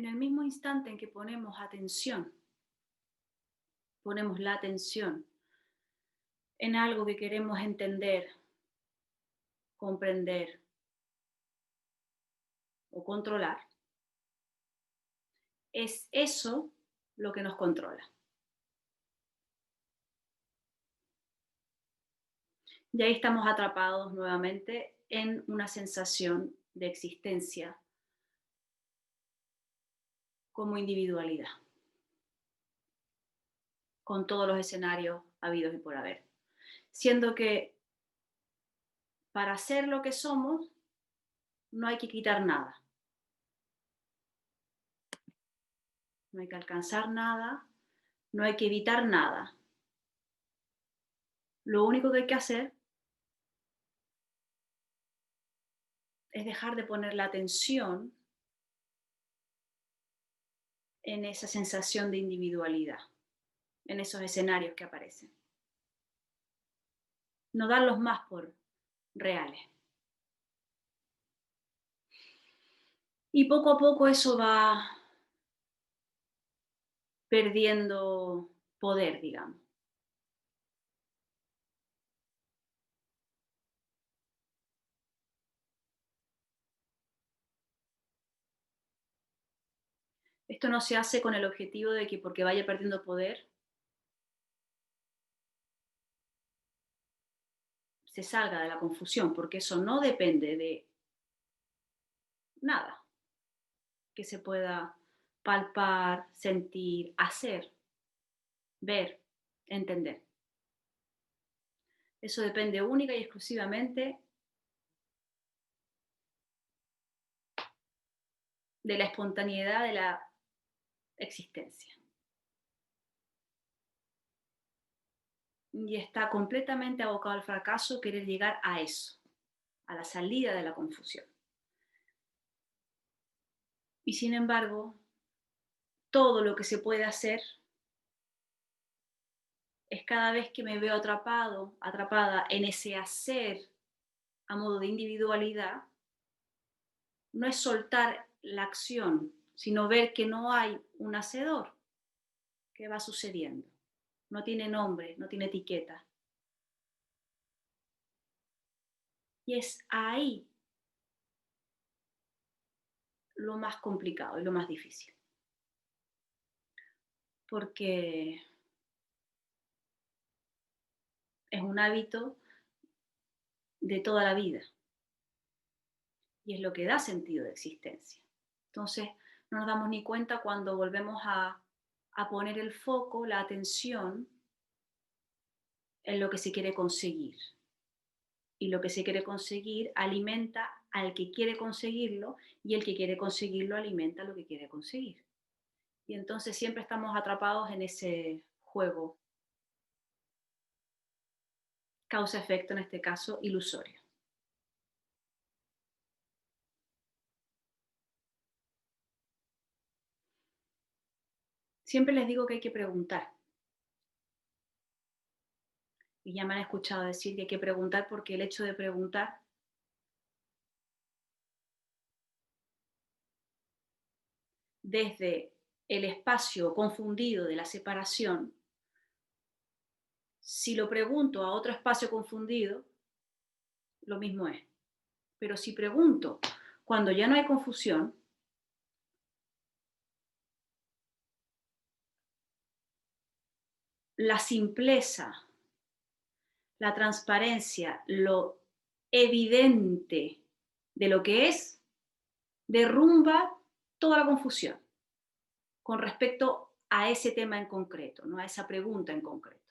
En el mismo instante en que ponemos la atención en algo que queremos entender, comprender o controlar, es eso lo que nos controla. Y ahí estamos atrapados nuevamente en una sensación de existencia como individualidad, con todos los escenarios habidos y por haber. Siendo que para ser lo que somos no hay que quitar nada, no hay que alcanzar nada, no hay que evitar nada. Lo único que hay que hacer es dejar de poner la atención en esa sensación de individualidad, en esos escenarios que aparecen. No darlos más por reales. Y poco a poco eso va perdiendo poder, digamos. Esto no se hace con el objetivo de que porque vaya perdiendo poder se salga de la confusión, porque eso no depende de nada que se pueda palpar, sentir, hacer, ver, entender. Eso depende única y exclusivamente de la espontaneidad de la existencia. Y está completamente abocado al fracaso querer llegar a eso, a la salida de la confusión. Y sin embargo, todo lo que se puede hacer es cada vez que me veo atrapado, atrapada en ese hacer a modo de individualidad, no es soltar la acción, sino ver que no hay un hacedor, que va sucediendo. No tiene nombre, no tiene etiqueta. Y es ahí lo más complicado y lo más difícil. Porque es un hábito de toda la vida y es lo que da sentido de existencia. Entonces, no nos damos ni cuenta cuando volvemos a poner el foco, la atención en lo que se quiere conseguir. Y lo que se quiere conseguir alimenta al que quiere conseguirlo y el que quiere conseguirlo alimenta lo que quiere conseguir. Y entonces siempre estamos atrapados en ese juego, causa-efecto en este caso, ilusorio. Siempre les digo que hay que preguntar. Y ya me han escuchado decir que hay que preguntar porque el hecho de preguntar desde el espacio confundido de la separación, si lo pregunto a otro espacio confundido, lo mismo es. Pero si pregunto cuando ya no hay confusión, la simpleza, la transparencia, lo evidente de lo que es, derrumba toda la confusión con respecto a ese tema en concreto, ¿no? A esa pregunta en concreto.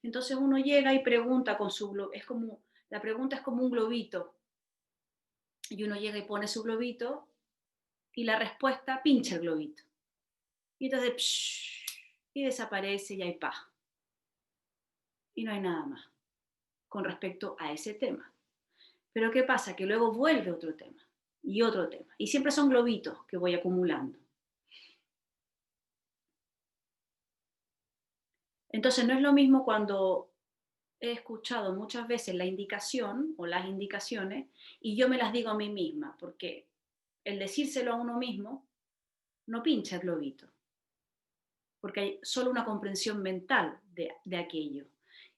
Entonces uno llega y pregunta con su globo, es como, la pregunta es como un globito, y uno llega y pone su globito y la respuesta pincha el globito. Y entonces, y desaparece y hay paz. Y no hay nada más con respecto a ese tema. Pero ¿qué pasa? Que luego vuelve otro tema y otro tema. Y siempre son globitos que voy acumulando. Entonces no es lo mismo cuando he escuchado muchas veces la indicación o las indicaciones y yo me las digo a mí misma, porque el decírselo a uno mismo no pincha el globito, porque hay solo una comprensión mental de aquello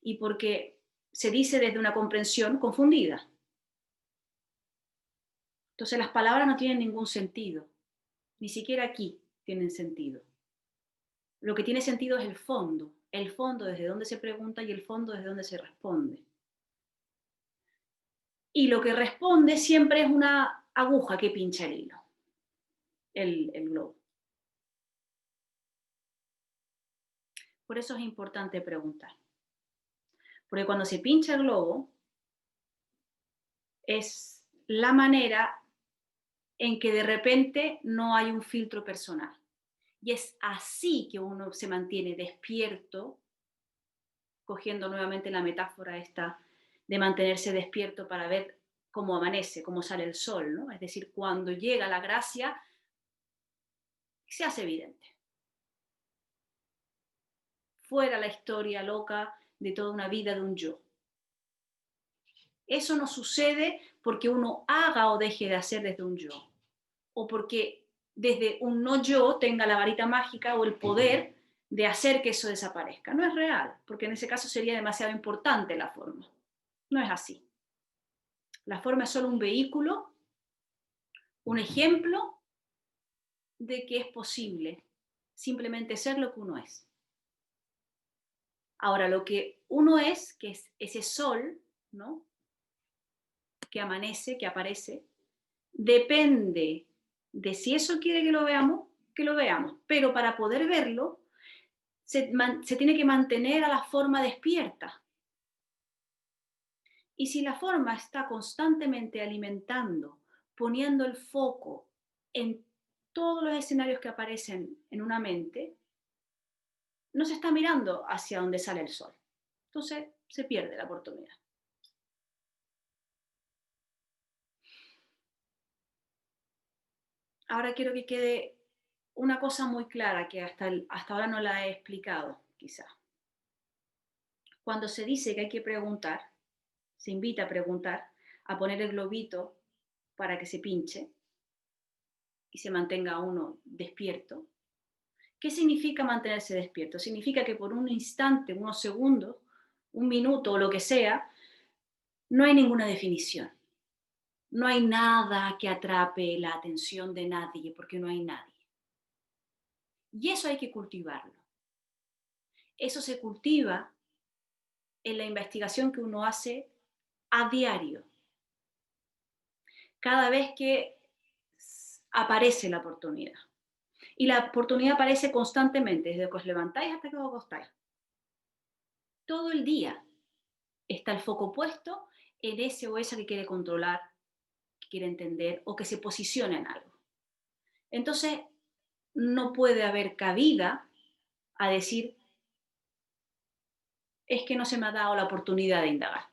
y porque se dice desde una comprensión confundida. Entonces las palabras no tienen ningún sentido, ni siquiera aquí tienen sentido. Lo que tiene sentido es el fondo desde donde se pregunta y el fondo desde donde se responde. Y lo que responde siempre es una aguja que pincha el hilo, el globo. Por eso es importante preguntar. Porque cuando se pincha el globo, es la manera en que de repente no hay un filtro personal. Y es así que uno se mantiene despierto, cogiendo nuevamente la metáfora esta de mantenerse despierto para ver cómo amanece, cómo sale el sol, ¿no? Es decir, cuando llega la gracia, se hace evidente. Fuera la historia loca de toda una vida de un yo. Eso no sucede porque uno haga o deje de hacer desde un yo, o porque desde un no yo tenga la varita mágica o el poder de hacer que eso desaparezca. No es real, porque en ese caso sería demasiado importante la forma. No es así. La forma es solo un vehículo, un ejemplo de que es posible simplemente ser lo que uno es. Ahora, lo que uno es, que es ese sol, ¿no? Que amanece, que aparece, depende de si eso quiere que lo veamos. Pero para poder verlo, se tiene que mantener a la forma despierta. Y si la forma está constantemente alimentando, poniendo el foco en todos los escenarios que aparecen en una mente, no se está mirando hacia donde sale el sol. Entonces se pierde la oportunidad. Ahora quiero que quede una cosa muy clara que hasta ahora no la he explicado, quizá. Cuando se dice que hay que preguntar, se invita a preguntar, a poner el globito para que se pinche y se mantenga uno despierto. ¿Qué significa mantenerse despierto? Significa que por un instante, unos segundos, un minuto o lo que sea, no hay ninguna definición. No hay nada que atrape la atención de nadie porque no hay nadie. Y eso hay que cultivarlo. Eso se cultiva en la investigación que uno hace a diario. Cada vez que aparece la oportunidad. Y la oportunidad aparece constantemente, desde que os levantáis hasta que os acostáis. Todo el día está el foco puesto en ese o esa que quiere controlar, que quiere entender o que se posiciona en algo. Entonces, no puede haber cabida a decir, es que no se me ha dado la oportunidad de indagar.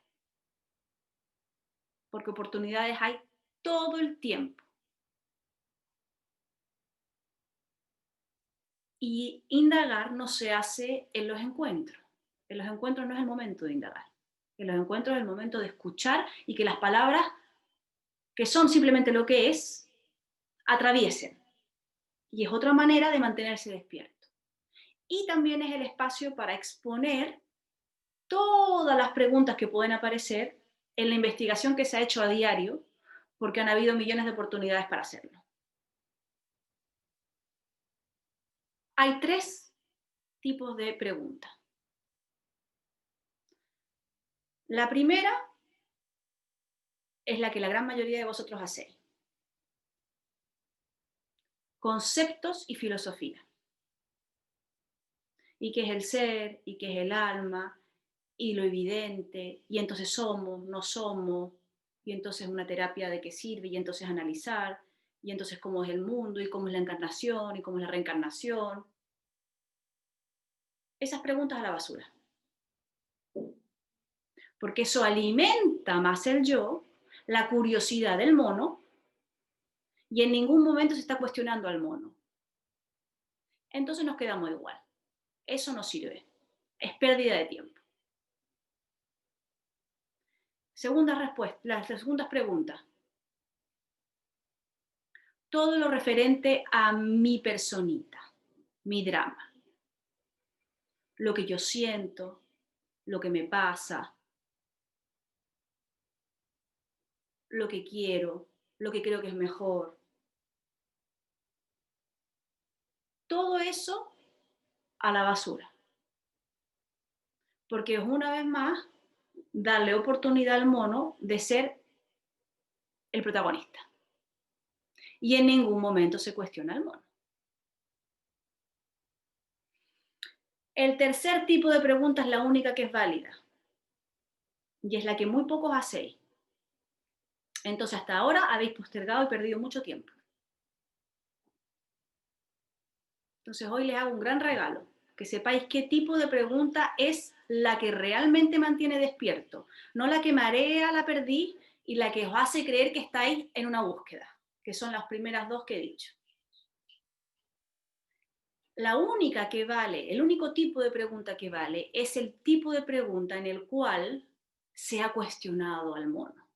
Porque oportunidades hay todo el tiempo. Y indagar no se hace en los encuentros. En los encuentros no es el momento de indagar. En los encuentros es el momento de escuchar y que las palabras, que son simplemente lo que es, atraviesen. Y es otra manera de mantenerse despierto. Y también es el espacio para exponer todas las preguntas que pueden aparecer en la investigación que se ha hecho a diario, porque han habido millones de oportunidades para hacerlo. Hay tres tipos de preguntas. La primera es la que la gran mayoría de vosotros hacéis. Conceptos y filosofía. ¿Y qué es el ser? ¿Y qué es el alma? Y lo evidente. Y entonces somos, no somos. Y entonces una terapia de qué sirve. Y entonces analizar. Y entonces cómo es el mundo. Y cómo es la encarnación. Y cómo es la reencarnación. Esas preguntas a la basura. Porque eso alimenta más el yo, la curiosidad del mono. Y en ningún momento se está cuestionando al mono. Entonces nos quedamos igual. Eso no sirve. Es pérdida de tiempo. Segunda respuesta, las segundas preguntas. todo lo referente a mi personita, mi drama, lo que yo siento, lo que me pasa, lo que quiero, lo que creo que es mejor. Todo eso a la basura, porque es una vez más darle oportunidad al mono de ser el protagonista. Y en ningún momento se cuestiona al mono. El tercer tipo de pregunta es la única que es válida y es la que muy pocos hacéis. Entonces, hasta ahora habéis postergado y perdido mucho tiempo. Entonces, hoy les hago un gran regalo, que sepáis qué tipo de pregunta es la que realmente mantiene despierto, no la que marea la perdiz y la que os hace creer que estáis en una búsqueda, que son las primeras dos que he dicho. La única que vale, el único tipo de pregunta que vale es el tipo de pregunta en el cual se ha cuestionado al mono,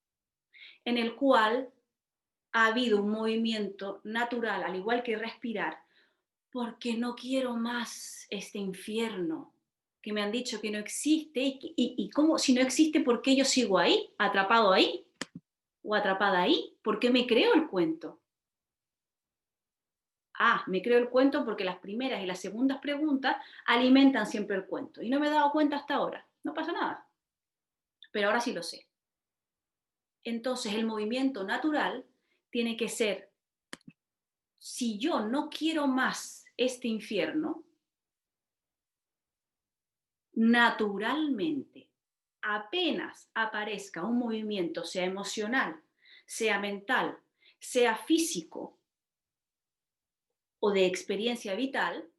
en el cual ha habido un movimiento natural, al igual que respirar, porque no quiero más este infierno que me han dicho que no existe y cómo, si no existe, ¿por qué yo sigo ahí, atrapado ahí o atrapada ahí? ¿Por qué me creo el cuento? Me creo el cuento porque las primeras y las segundas preguntas alimentan siempre el cuento. Y no me he dado cuenta hasta ahora. No pasa nada. Pero ahora sí lo sé. Entonces el movimiento natural tiene que ser, si yo no quiero más este infierno, naturalmente, apenas aparezca un movimiento, sea emocional, sea mental, sea físico o de experiencia vital,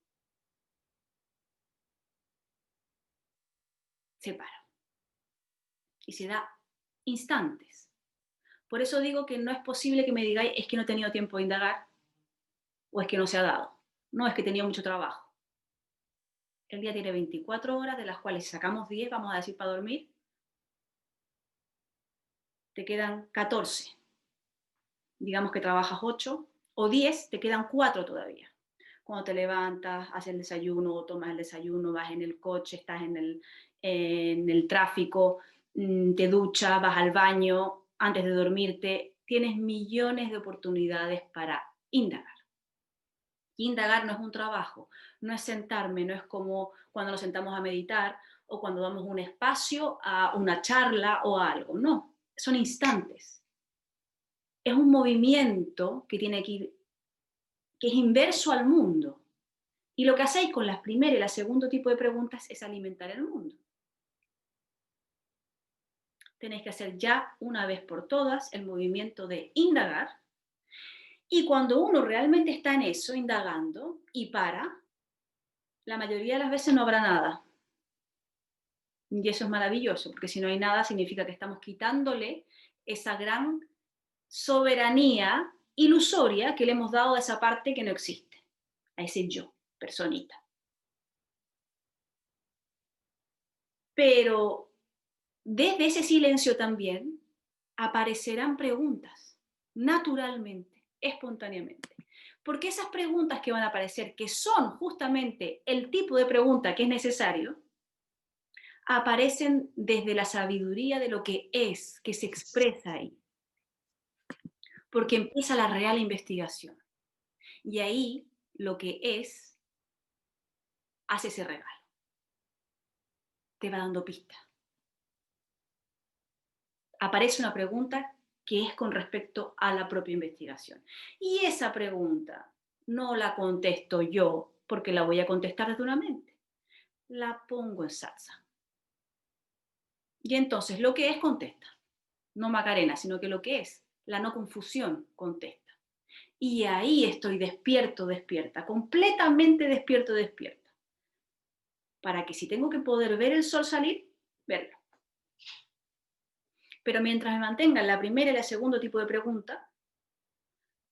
se para y se da instantes. Por eso digo que no es posible que me digáis es que no he tenido tiempo de indagar o es que no se ha dado. No, es que he tenido mucho trabajo. El día tiene 24 horas, de las cuales si sacamos 10, vamos a decir, para dormir, te quedan 14. Digamos que trabajas 8 o 10, te quedan 4 todavía. Cuando te levantas, haces el desayuno, tomas el desayuno, vas en el coche, estás en el tráfico, te duchas, vas al baño, antes de dormirte, tienes millones de oportunidades para indagar. Indagar no es un trabajo, no es sentarme, no es como cuando nos sentamos a meditar o cuando damos un espacio a una charla o a algo, no, son instantes. Es un movimiento que tiene que ir, que es inverso al mundo. Y lo que hacéis con las primera y la segundo tipo de preguntas es alimentar el mundo. Tenéis que hacer ya una vez por todas el movimiento de indagar. Y cuando uno realmente está en eso, indagando, y para, la mayoría de las veces no habrá nada. Y eso es maravilloso, porque si no hay nada significa que estamos quitándole esa gran soberanía ilusoria que le hemos dado a esa parte que no existe, a ese yo, personita. Pero desde ese silencio también aparecerán preguntas, naturalmente, espontáneamente. Porque esas preguntas que van a aparecer, que son justamente el tipo de pregunta que es necesario, aparecen desde la sabiduría de lo que es, que se expresa ahí. Porque empieza la real investigación. Y ahí lo que es hace ese regalo. Te va dando pistas. Aparece una pregunta que es con respecto a la propia investigación. Y esa pregunta no la contesto yo porque la voy a contestar desde una mente. La pongo en salsa. Y entonces lo que es contesta. No Macarena, sino que lo que es la no confusión contesta. Y ahí estoy despierto, despierta, completamente despierto, despierta. Para que si tengo que poder ver el sol salir, verlo. Pero mientras me mantenga en la primera y la segundo tipo de pregunta,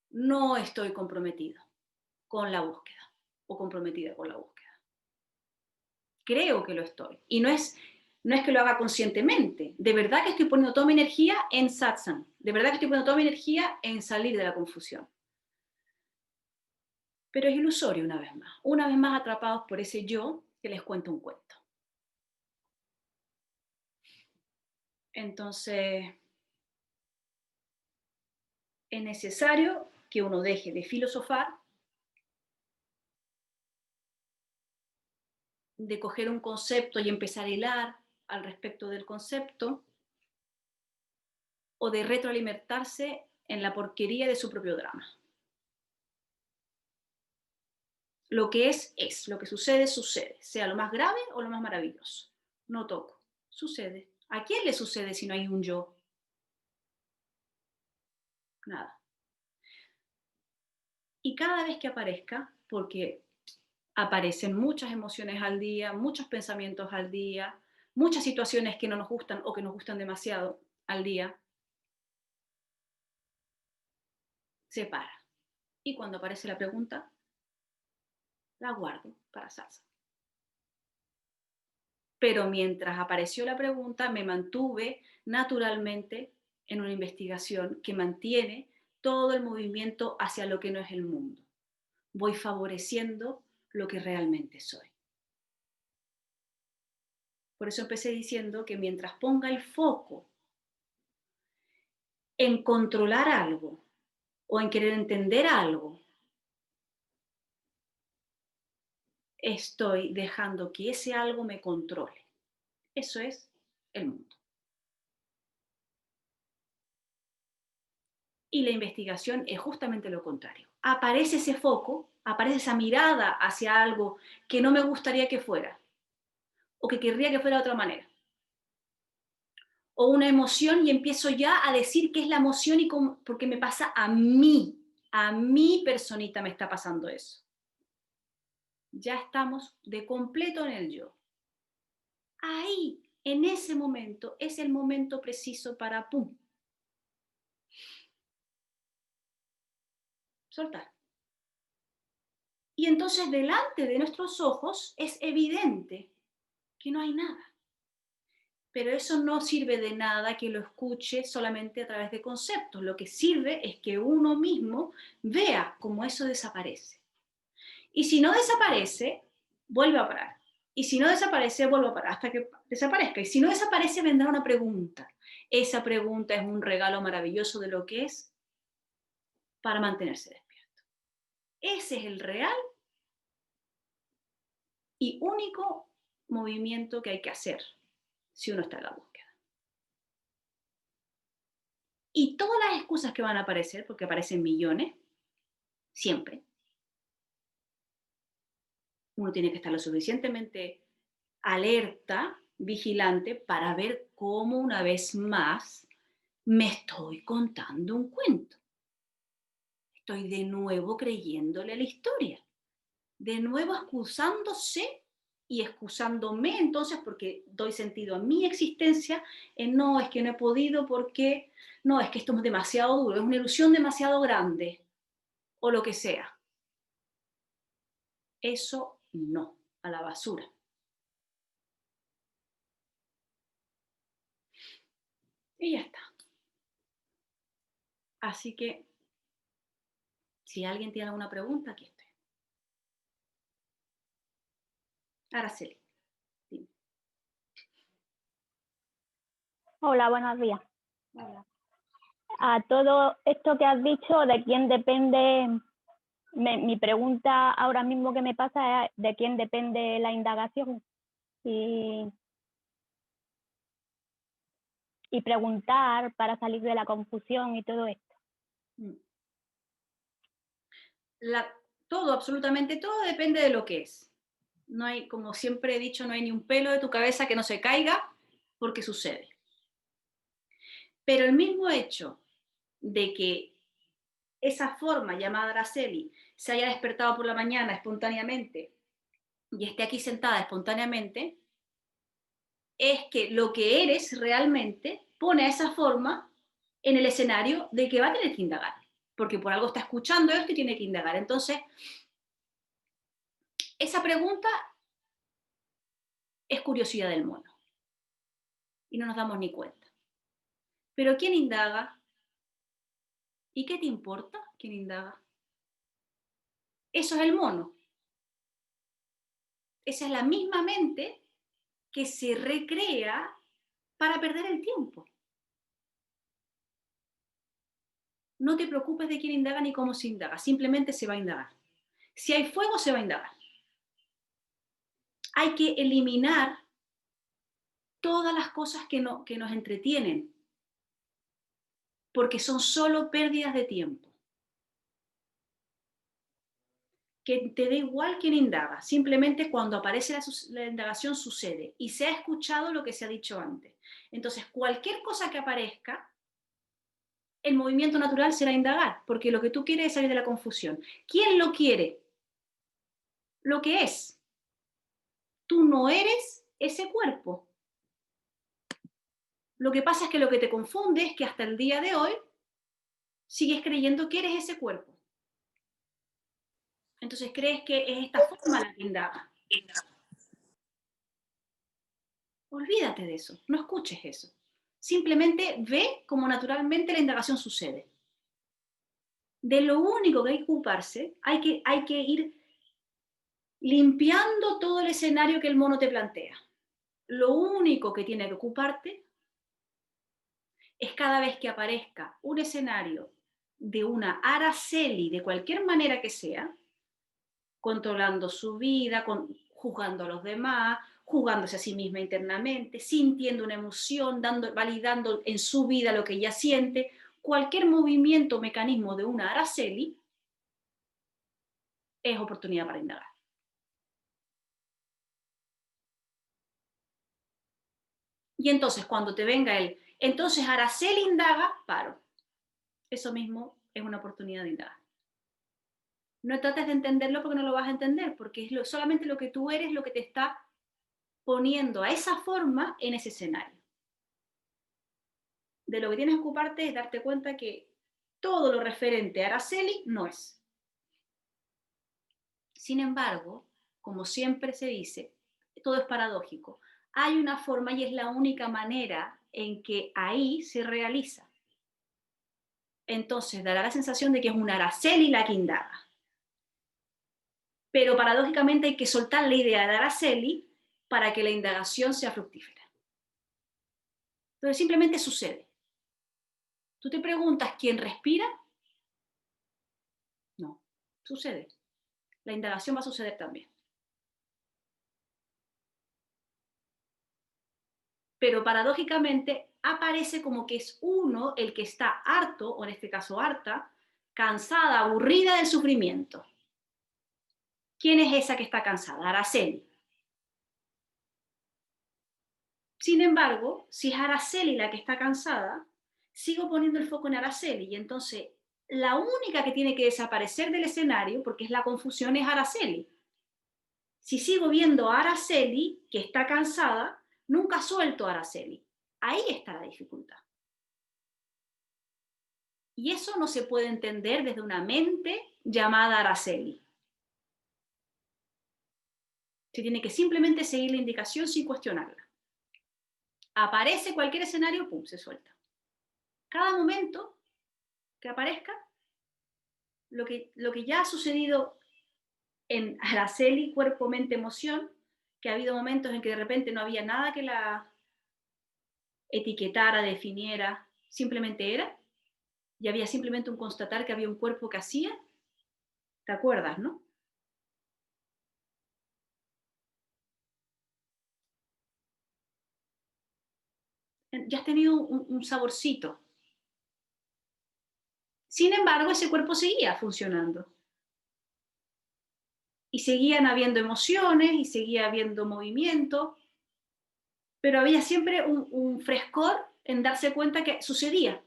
no estoy comprometido con la búsqueda o comprometida con la búsqueda. Creo que lo estoy. Y no es que lo haga conscientemente. De verdad que estoy poniendo toda mi energía en satsang. De verdad que estoy poniendo toda mi energía en salir de la confusión. Pero es ilusorio una vez más atrapados por ese yo que les cuenta un cuento. Entonces, es necesario que uno deje de filosofar, de coger un concepto y empezar a hilar al respecto del concepto, o de retroalimentarse en la porquería de su propio drama. Lo que es, lo que sucede, sucede, sea lo más grave o lo más maravilloso. No toco, sucede. ¿A quién le sucede si no hay un yo? Nada. Y cada vez que aparezca, porque aparecen muchas emociones al día, muchos pensamientos al día, muchas situaciones que no nos gustan o que nos gustan demasiado al día, se para. Y cuando aparece la pregunta, la guardo para salsa. Pero mientras apareció la pregunta, me mantuve naturalmente en una investigación que mantiene todo el movimiento hacia lo que no es el mundo. Voy favoreciendo lo que realmente soy. Por eso empecé diciendo que mientras ponga el foco en controlar algo o en querer entender algo, estoy dejando que ese algo me controle. Eso es el mundo. Y la investigación es justamente lo contrario. Aparece ese foco, aparece esa mirada hacia algo que no me gustaría que fuera, o que querría que fuera de otra manera. O una emoción y empiezo ya a decir qué es la emoción y cómo, porque me pasa a mi personita me está pasando eso. Ya estamos de completo en el yo. Ahí, en ese momento, es el momento preciso para, ¡pum!, soltar. Y entonces delante de nuestros ojos es evidente que no hay nada. Pero eso no sirve de nada que lo escuche solamente a través de conceptos. Lo que sirve es que uno mismo vea cómo eso desaparece. Y si no desaparece, vuelve a parar. Y si no desaparece, vuelve a parar hasta que desaparezca. Y si no desaparece, vendrá una pregunta. Esa pregunta es un regalo maravilloso de lo que es para mantenerse despierto. Ese es el real y único movimiento que hay que hacer si uno está en la búsqueda. Y todas las excusas que van a aparecer, porque aparecen millones, siempre, uno tiene que estar lo suficientemente alerta, vigilante, para ver cómo una vez más me estoy contando un cuento. Estoy de nuevo creyéndole la historia, de nuevo excusándose y excusándome entonces porque doy sentido a mi existencia en no, es que no he podido porque, no, es que esto es demasiado duro, es una ilusión demasiado grande o lo que sea. Eso no, a la basura. Y ya está. Así que, si alguien tiene alguna pregunta, aquí estoy. Araceli, dime. Hola, buenos días. Hola. A todo esto que has dicho, ¿de quién depende? Mi pregunta ahora mismo que me pasa es ¿de quién depende la indagación? Y, y preguntar para salir de la confusión y todo esto. Todo, absolutamente todo depende de lo que es. No hay, como siempre he dicho, no hay ni un pelo de tu cabeza que no se caiga porque sucede. Pero el mismo hecho de que esa forma llamada Araceli se haya despertado por la mañana espontáneamente y esté aquí sentada espontáneamente, es que lo que eres realmente pone a esa forma en el escenario de que va a tener que indagar, porque por algo está escuchando esto y tiene que indagar. Entonces, esa pregunta es curiosidad del mono y no nos damos ni cuenta. Pero ¿quién indaga? ¿Y qué te importa quién indaga? Eso es el mono. Esa es la misma mente que se recrea para perder el tiempo. No te preocupes de quién indaga ni cómo se indaga, simplemente se va a indagar. Si hay fuego, se va a indagar. Hay que eliminar todas las cosas que nos entretienen, porque son solo pérdidas de tiempo. Que te dé igual quién indaga, simplemente cuando aparece la indagación sucede y se ha escuchado lo que se ha dicho antes. Entonces, cualquier cosa que aparezca, el movimiento natural será indagar, porque lo que tú quieres es salir de la confusión. ¿Quién lo quiere? Lo que es. Tú no eres ese cuerpo. Lo que pasa es que lo que te confunde es que hasta el día de hoy sigues creyendo que eres ese cuerpo. Entonces crees que es esta forma la que indaga. Olvídate de eso, no escuches eso. Simplemente ve cómo naturalmente la indagación sucede. De lo único que hay que ocuparse, hay que ir limpiando todo el escenario que el mono te plantea. Lo único que tiene que ocuparte es cada vez que aparezca un escenario de una Araceli, de cualquier manera que sea, controlando su vida, juzgando a los demás, jugándose a sí misma internamente, sintiendo una emoción, validando en su vida lo que ella siente, cualquier movimiento o mecanismo de una Araceli es oportunidad para indagar. Y entonces cuando te venga entonces Araceli indaga, paro. Eso mismo es una oportunidad de indagar. No trates de entenderlo porque no lo vas a entender, porque es solamente lo que tú eres lo que te está poniendo a esa forma en ese escenario. De lo que tienes que ocuparte es darte cuenta que todo lo referente a Araceli no es. Sin embargo, como siempre se dice, todo es paradójico. Hay una forma y es la única manera en que ahí se realiza. Entonces dará la sensación de que es una Araceli la que indaga. Pero paradójicamente hay que soltar la idea de Araceli para que la indagación sea fructífera. Entonces simplemente sucede. Tú te preguntas, ¿quién respira? No, sucede. La indagación va a suceder también. Pero paradójicamente aparece como que es uno el que está harto, o en este caso harta, cansada, aburrida del sufrimiento. ¿Quién es esa que está cansada? Araceli. Sin embargo, si es Araceli la que está cansada, sigo poniendo el foco en Araceli y entonces la única que tiene que desaparecer del escenario, porque es la confusión, es Araceli. Si sigo viendo a Araceli, que está cansada, nunca suelto a Araceli. Ahí está la dificultad. Y eso no se puede entender desde una mente llamada Araceli. Se tiene que simplemente seguir la indicación sin cuestionarla. Aparece cualquier escenario, pum, se suelta. Cada momento que aparezca, lo que ya ha sucedido en Araceli, cuerpo, mente, emoción, que ha habido momentos en que de repente no había nada que la etiquetara, definiera, simplemente era, y había simplemente un constatar que había un cuerpo que hacía, ¿te acuerdas, no? Ya has tenido un saborcito. Sin embargo, ese cuerpo seguía funcionando. Y seguían habiendo emociones, y seguía habiendo movimiento, pero había siempre un frescor en darse cuenta que sucedía.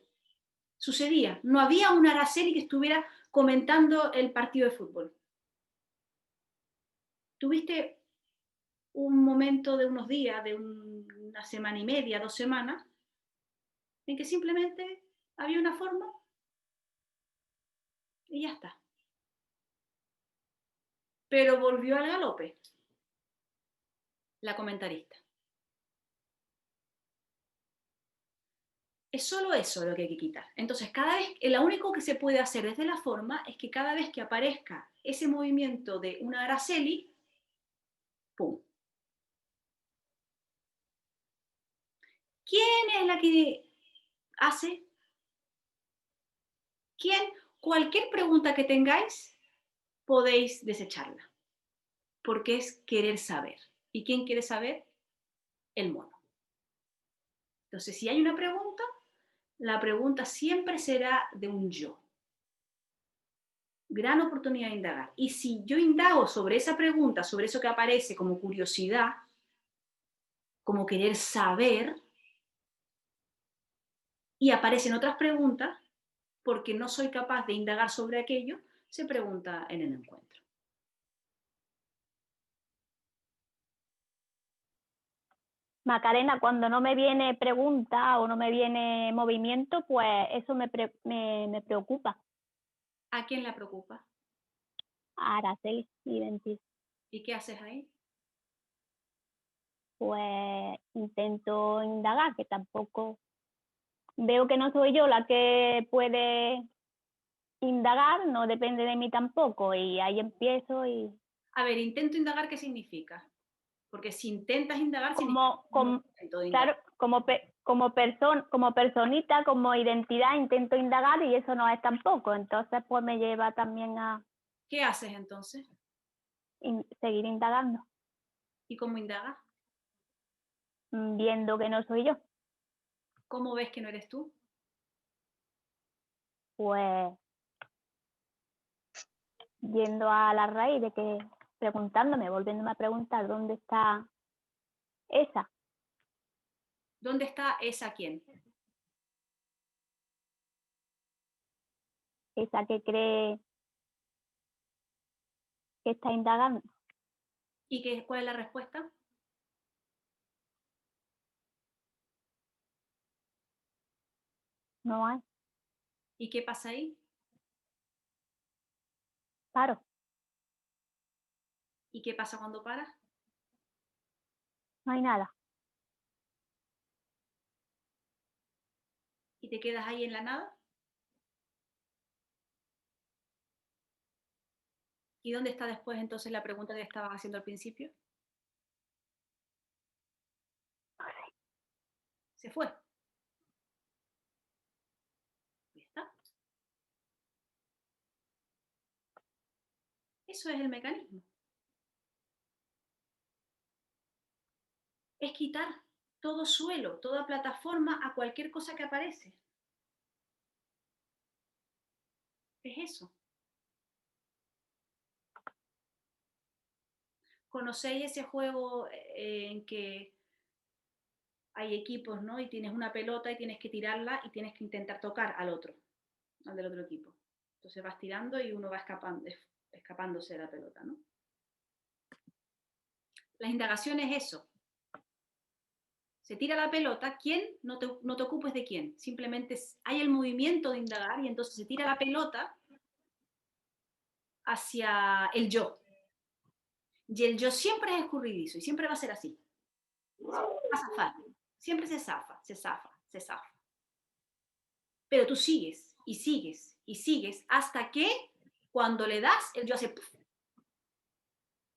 No había una Araceli que estuviera comentando el partido de fútbol. Tuviste un momento de unos días, de una semana y media, 2 semanas, en que simplemente había una forma y ya está. Pero volvió al galope la comentarista. Es solo eso lo que hay que quitar. Entonces, cada vez, lo único que se puede hacer desde la forma es que cada vez que aparezca ese movimiento de una Araceli, ¡pum! ¿Quién es la que hace? ¿Quién? Cualquier pregunta que tengáis, podéis desecharla, porque es querer saber. ¿Y quién quiere saber? El mono. Entonces, si hay una pregunta, la pregunta siempre será de un yo. Gran oportunidad de indagar. Y si yo indago sobre esa pregunta, sobre eso que aparece como curiosidad, como querer saber, y aparecen otras preguntas, porque no soy capaz de indagar sobre aquello, se pregunta en el encuentro. Macarena, cuando no me viene pregunta o no me viene movimiento, pues eso me preocupa. ¿A quién le preocupa? A Araceli y Ventis. ¿Y qué haces ahí? Pues intento indagar, que tampoco veo que no soy yo la que puede indagar, no depende de mí tampoco, y ahí empiezo y A ver, intento indagar, ¿qué significa? Porque si intentas indagar, significa como intento de claro, indagar. como personita, como identidad, intento indagar y eso no es tampoco, entonces pues me lleva también a ¿Qué haces entonces? seguir indagando, ¿Y cómo indagas? viendo que no soy yo, ¿Cómo ves que no eres tú? pues yendo a la raíz de que preguntándome, volviéndome a preguntar dónde está esa, ¿Dónde está esa quién? esa que cree que está indagando, ¿Y cuál es la respuesta? no hay, ¿Y qué pasa ahí? paro, ¿Y qué pasa cuando paras? no hay nada, ¿Y te quedas ahí en la nada? ¿Y dónde está después entonces la pregunta que estabas haciendo al principio? Se fue. ¿Ya está? Eso es el mecanismo. Es quitar todo suelo, toda plataforma a cualquier cosa que aparece. Es eso. ¿Conocéis ese juego en que hay equipos, ¿no? Y tienes una pelota y tienes que tirarla y tienes que intentar tocar al otro, al del otro equipo. Entonces vas tirando y uno va escapándose de la pelota, ¿no? La indagación es eso. Se tira la pelota, ¿quién? No te ocupes de quién. Simplemente hay el movimiento de indagar y entonces se tira la pelota hacia el yo. Y el yo siempre es escurridizo y siempre va a ser así. Siempre va a zafar. Siempre se zafa, se zafa, se zafa. Pero tú sigues y sigues y sigues hasta que cuando le das, el yo hace puff,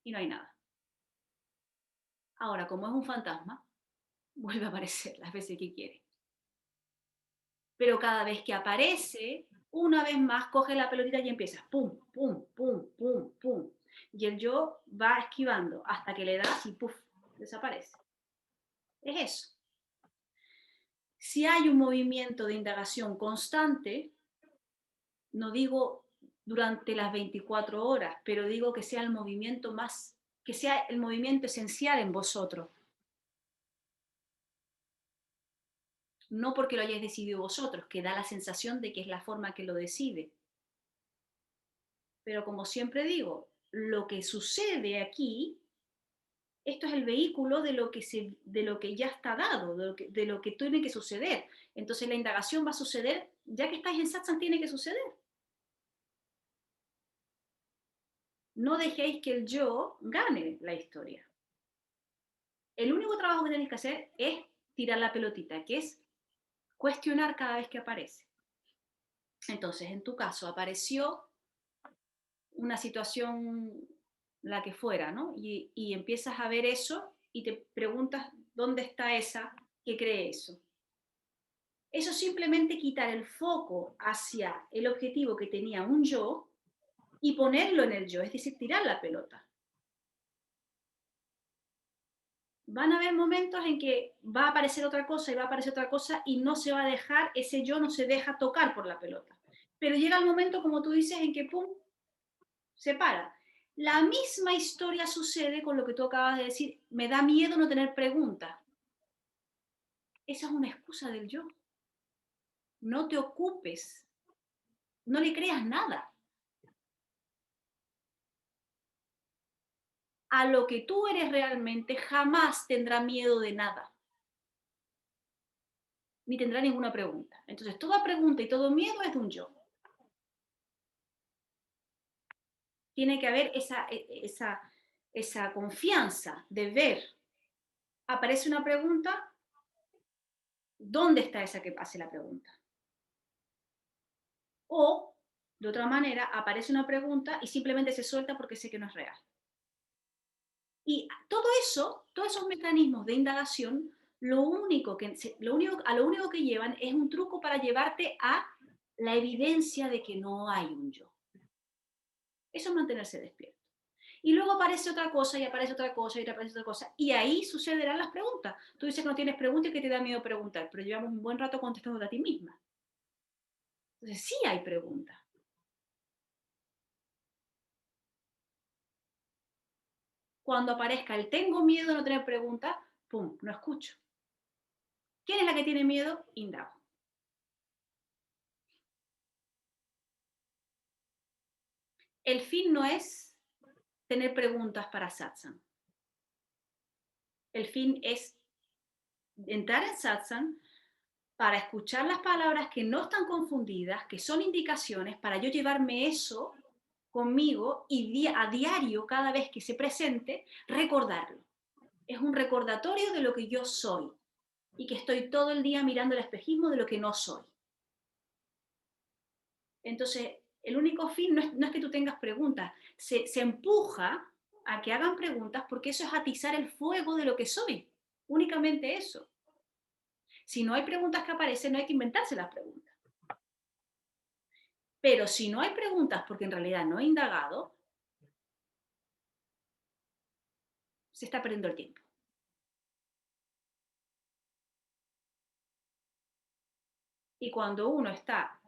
y no hay nada. Ahora, como es un fantasma, vuelve a aparecer las veces que quiere. Pero cada vez que aparece, una vez más coge la pelotita y empieza pum, pum, pum, pum, pum. Y el yo va esquivando hasta que le das y puff, desaparece. Es eso. Si hay un movimiento de indagación constante, no digo durante las 24 horas, pero digo que sea el movimiento más, que sea el movimiento esencial en vosotros. No porque lo hayáis decidido vosotros, que da la sensación de que es la forma que lo decide. Pero como siempre digo, lo que sucede aquí, esto es el vehículo de lo que ya está dado, de lo que tiene que suceder. Entonces la indagación va a suceder, ya que estáis en satsang, tiene que suceder. No dejéis que el yo gane la historia. El único trabajo que tenéis que hacer es tirar la pelotita, que es cuestionar cada vez que aparece. Entonces, en tu caso, apareció una situación, la que fuera, ¿no? Y empiezas a ver eso y te preguntas dónde está esa que cree eso. Eso simplemente quitar el foco hacia el objetivo que tenía un yo y ponerlo en el yo, es decir, tirar la pelota. Van a haber momentos en que va a aparecer otra cosa y va a aparecer otra cosa y no se va a dejar, ese yo no se deja tocar por la pelota. Pero llega el momento, como tú dices, en que pum, se para. La misma historia sucede con lo que tú acabas de decir, me da miedo no tener preguntas. Esa es una excusa del yo. No te ocupes, no le creas nada. A lo que tú eres realmente jamás tendrá miedo de nada, ni tendrá ninguna pregunta. Entonces, toda pregunta y todo miedo es de un yo. Tiene que haber esa confianza de ver, aparece una pregunta, ¿dónde está esa que hace la pregunta? O, de otra manera, aparece una pregunta y simplemente se suelta porque sé que no es real. Y todo eso, todos esos mecanismos de indagación, a lo único que llevan es un truco para llevarte a la evidencia de que no hay un yo. Eso es mantenerse despierto. Y luego aparece otra cosa y aparece otra cosa y aparece otra cosa. Y ahí sucederán las preguntas. Tú dices que no tienes preguntas y que te da miedo preguntar, pero llevamos un buen rato contestando a ti misma. Entonces sí hay preguntas. Cuando aparezca el tengo miedo de no tener preguntas, pum, no escucho. ¿Quién es la que tiene miedo? Indago. El fin no es tener preguntas para satsang. El fin es entrar en satsang para escuchar las palabras que no están confundidas, que son indicaciones, para yo llevarme eso conmigo y a diario, cada vez que se presente, recordarlo. Es un recordatorio de lo que yo soy y que estoy todo el día mirando el espejismo de lo que no soy. Entonces, el único fin no es que tú tengas preguntas, se empuja a que hagan preguntas porque eso es atizar el fuego de lo que soy, únicamente eso. Si no hay preguntas que aparecen, no hay que inventarse las preguntas. Pero si no hay preguntas porque en realidad no he indagado, se está perdiendo el tiempo. Y cuando uno está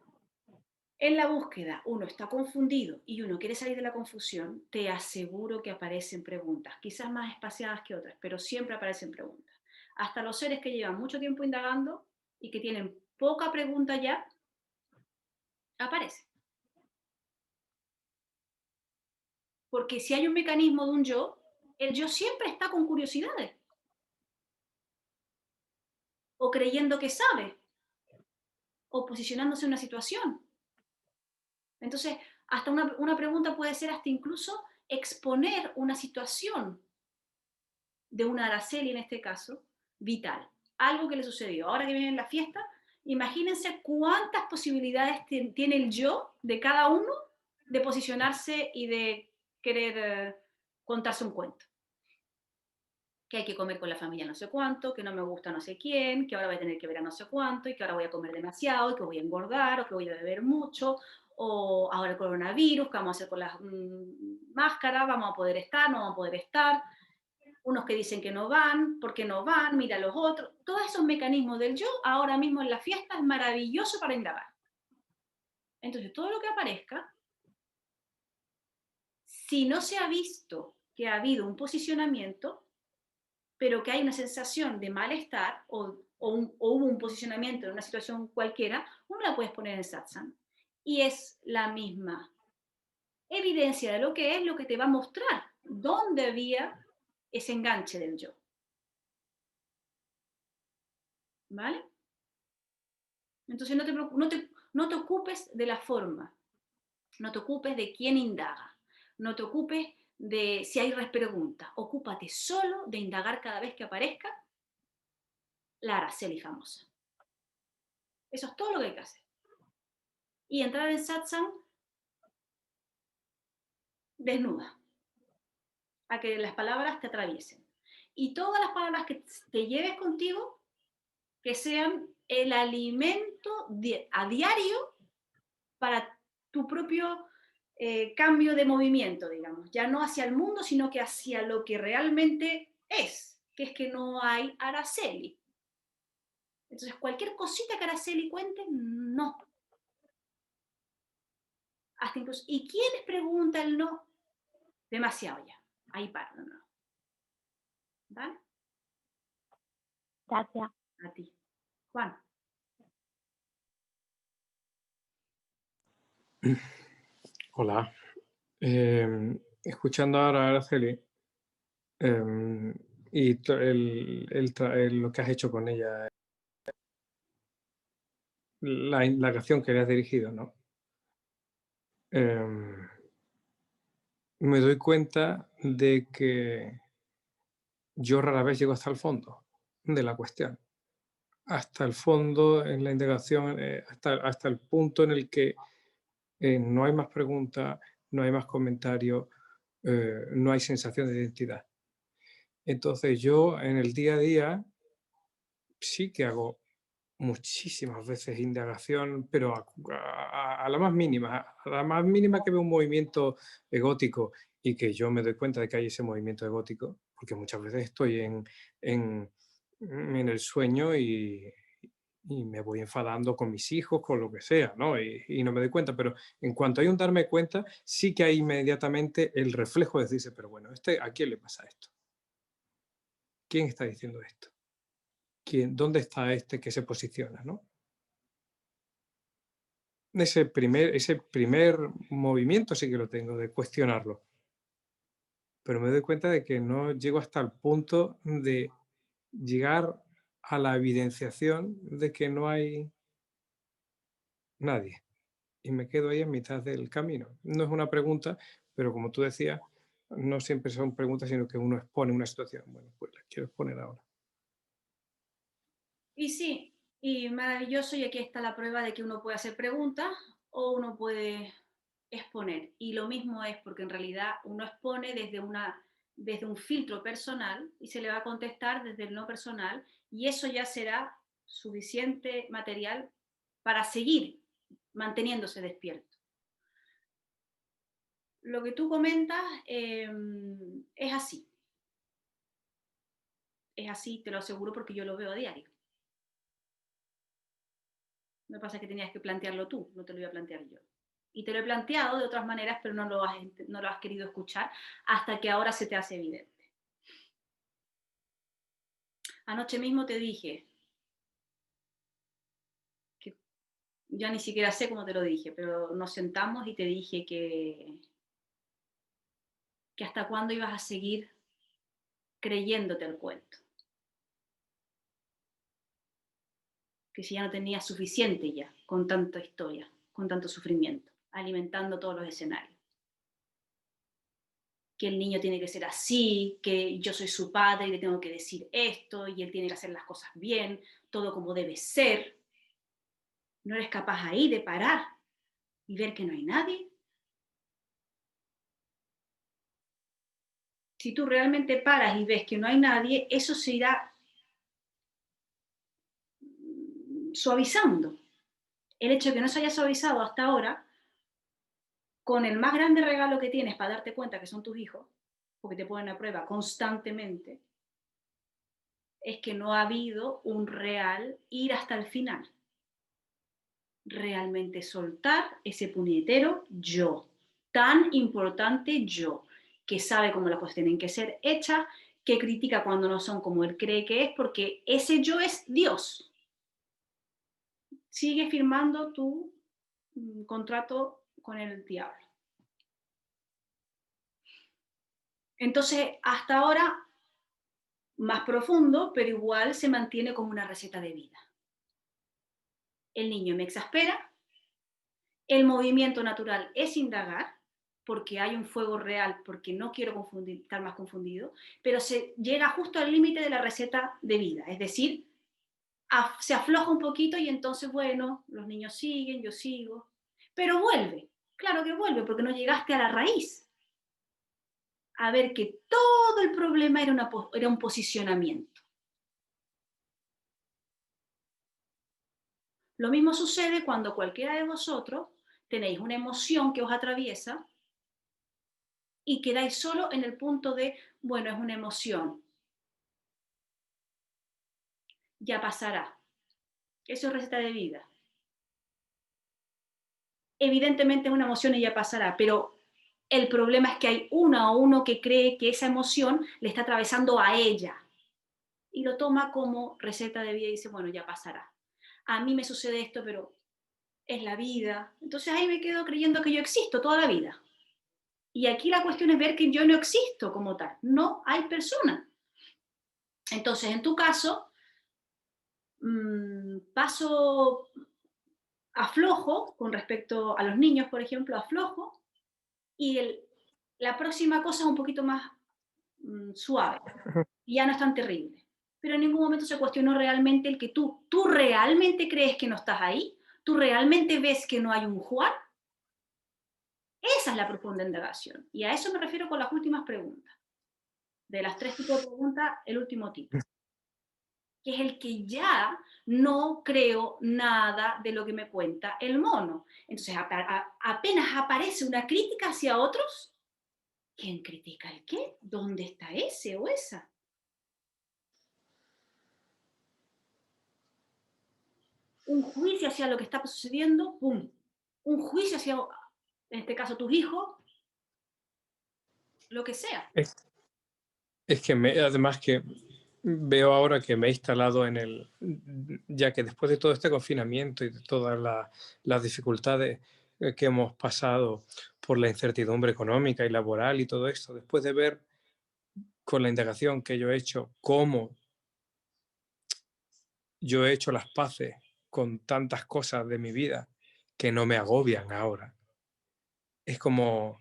en la búsqueda, uno está confundido y uno quiere salir de la confusión, te aseguro que aparecen preguntas, quizás más espaciadas que otras, pero siempre aparecen preguntas. Hasta los seres que llevan mucho tiempo indagando y que tienen poca pregunta ya, aparecen. Porque si hay un mecanismo de un yo, el yo siempre está con curiosidades o creyendo que sabe o posicionándose en una situación. Entonces, hasta una pregunta puede ser hasta incluso exponer una situación de una Araceli en este caso, vital. Algo que le sucedió. Ahora que viene la fiesta, imagínense cuántas posibilidades tiene el yo de cada uno de posicionarse y de querer contarse un cuento. Que hay que comer con la familia no sé cuánto, que no me gusta no sé quién, que ahora voy a tener que ver a no sé cuánto, y que ahora voy a comer demasiado, y que voy a engordar, o que voy a beber mucho, o ahora el coronavirus, ¿qué vamos a hacer con las máscaras? ¿Vamos a poder estar? ¿No vamos a poder estar? Unos que dicen que no van, ¿por qué no van? Mira los otros. Todos esos mecanismos del yo, ahora mismo en la fiesta, es maravilloso para indagar. Entonces, todo lo que aparezca, si no se ha visto que ha habido un posicionamiento, pero que hay una sensación de malestar o hubo un posicionamiento en una situación cualquiera, uno la puedes poner en satsang. Y es la misma evidencia de lo que es lo que te va a mostrar dónde había ese enganche del yo. ¿Vale? Entonces no te ocupes de la forma, no te ocupes de quién indaga, no te ocupes de si hay preguntas, ocúpate solo de indagar cada vez que aparezca la Araceli famosa. Eso es todo lo que hay que hacer. Y entrar en satsang desnuda, a que las palabras te atraviesen. Y todas las palabras que te lleves contigo, que sean el alimento a diario para tu propio cambio de movimiento, digamos. Ya no hacia el mundo, sino que hacia lo que realmente es, que es que no hay Araceli. Entonces, cualquier cosita que Araceli cuente, no. Hasta incluso, ¿y quién les pregunta el no? Demasiado ya. Ahí para, no. ¿Vale? Gracias. A ti. Juan. Hola. Escuchando ahora a Araceli y lo que has hecho con ella, la acción que le has dirigido, ¿no? Me doy cuenta de que yo rara vez llego hasta el fondo de la cuestión. Hasta el fondo en la indagación, hasta el punto en el que no hay más preguntas, no hay más comentarios, no hay sensación de identidad. Entonces yo en el día a día sí que hago muchísimas veces indagación, pero a la más mínima, a la más mínima que veo un movimiento egótico y que yo me doy cuenta de que hay ese movimiento egótico, porque muchas veces estoy en el sueño y me voy enfadando con mis hijos, con lo que sea, ¿no? Y no me doy cuenta, pero en cuanto hay un darme cuenta, sí que hay inmediatamente el reflejo de decirse, pero bueno, ¿a quién le pasa esto? ¿Quién está diciendo esto? ¿Dónde está este que se posiciona, ¿no? Ese primer movimiento sí que lo tengo, de cuestionarlo. Pero me doy cuenta de que no llego hasta el punto de llegar a la evidenciación de que no hay nadie. Y me quedo ahí en mitad del camino. No es una pregunta, pero como tú decías, no siempre son preguntas, sino que uno expone una situación. Bueno, pues la quiero exponer ahora. Y sí, y maravilloso, y aquí está la prueba de que uno puede hacer preguntas o uno puede exponer. Y lo mismo es porque en realidad uno expone desde un filtro personal y se le va a contestar desde el no personal, y eso ya será suficiente material para seguir manteniéndose despierto. Lo que tú comentas es así. Es así, te lo aseguro, porque yo lo veo a diario. Me pasa que tenías que plantearlo tú, no te lo iba a plantear yo. Y te lo he planteado de otras maneras, pero no lo has querido escuchar hasta que ahora se te hace evidente. Anoche mismo te dije, que ya ni siquiera sé cómo te lo dije, pero nos sentamos y te dije que hasta cuándo ibas a seguir creyéndote el cuento. Que si ya no tenías suficiente ya, con tanta historia, con tanto sufrimiento, alimentando todos los escenarios. Que el niño tiene que ser así, que yo soy su padre y le tengo que decir esto, y él tiene que hacer las cosas bien, todo como debe ser. No eres capaz ahí de parar y ver que no hay nadie. Si tú realmente paras y ves que no hay nadie, eso se irá suavizando. El hecho de que no se haya suavizado hasta ahora, con el más grande regalo que tienes para darte cuenta que son tus hijos, porque te ponen a prueba constantemente, es que no ha habido un real ir hasta el final. Realmente soltar ese puñetero yo, tan importante yo, que sabe cómo las cosas tienen que ser hechas, que critica cuando no son como él cree que es, porque ese yo es Dios. Sigue firmando tu contrato con el diablo. Entonces, hasta ahora, más profundo, pero igual se mantiene como una receta de vida. El niño me exaspera, el movimiento natural es indagar, porque hay un fuego real, porque no quiero estar más confundido, pero se llega justo al límite de la receta de vida, es decir, se afloja un poquito y entonces, bueno, los niños siguen, yo sigo, pero vuelve, claro que vuelve, porque no llegaste a la raíz, a ver que todo el problema era un posicionamiento. Lo mismo sucede cuando cualquiera de vosotros tenéis una emoción que os atraviesa y quedáis solo en el punto de, bueno, es una emoción, ya pasará. Eso es receta de vida. Evidentemente es una emoción y ya pasará, pero el problema es que hay una o uno que cree que esa emoción le está atravesando a ella y lo toma como receta de vida y dice, bueno, ya pasará. A mí me sucede esto, pero es la vida. Entonces ahí me quedo creyendo que yo existo toda la vida. Y aquí la cuestión es ver que yo no existo como tal, no hay persona. Entonces, en tu caso, paso aflojo con respecto a los niños, por ejemplo, aflojo, y la próxima cosa es un poquito más suave, y ya no es tan terrible. Pero en ningún momento se cuestionó realmente el que tú realmente crees que no estás ahí, tú realmente ves que no hay un Juan. Esa es la profunda indagación. Y a eso me refiero con las últimas preguntas. De las 3 tipos de preguntas, el último tipo, que es el que ya no creo nada de lo que me cuenta el mono. Entonces, apenas aparece una crítica hacia otros, ¿quién critica el qué? ¿Dónde está ese o esa? Un juicio hacia lo que está sucediendo, ¡pum! Un juicio hacia, en este caso, tus hijos, lo que sea. Es que además que veo ahora que me he instalado ya que después de todo este confinamiento y de todas las dificultades que hemos pasado por la incertidumbre económica y laboral y todo esto, después de ver con la indagación que yo he hecho cómo yo he hecho las paces con tantas cosas de mi vida que no me agobian ahora. Es como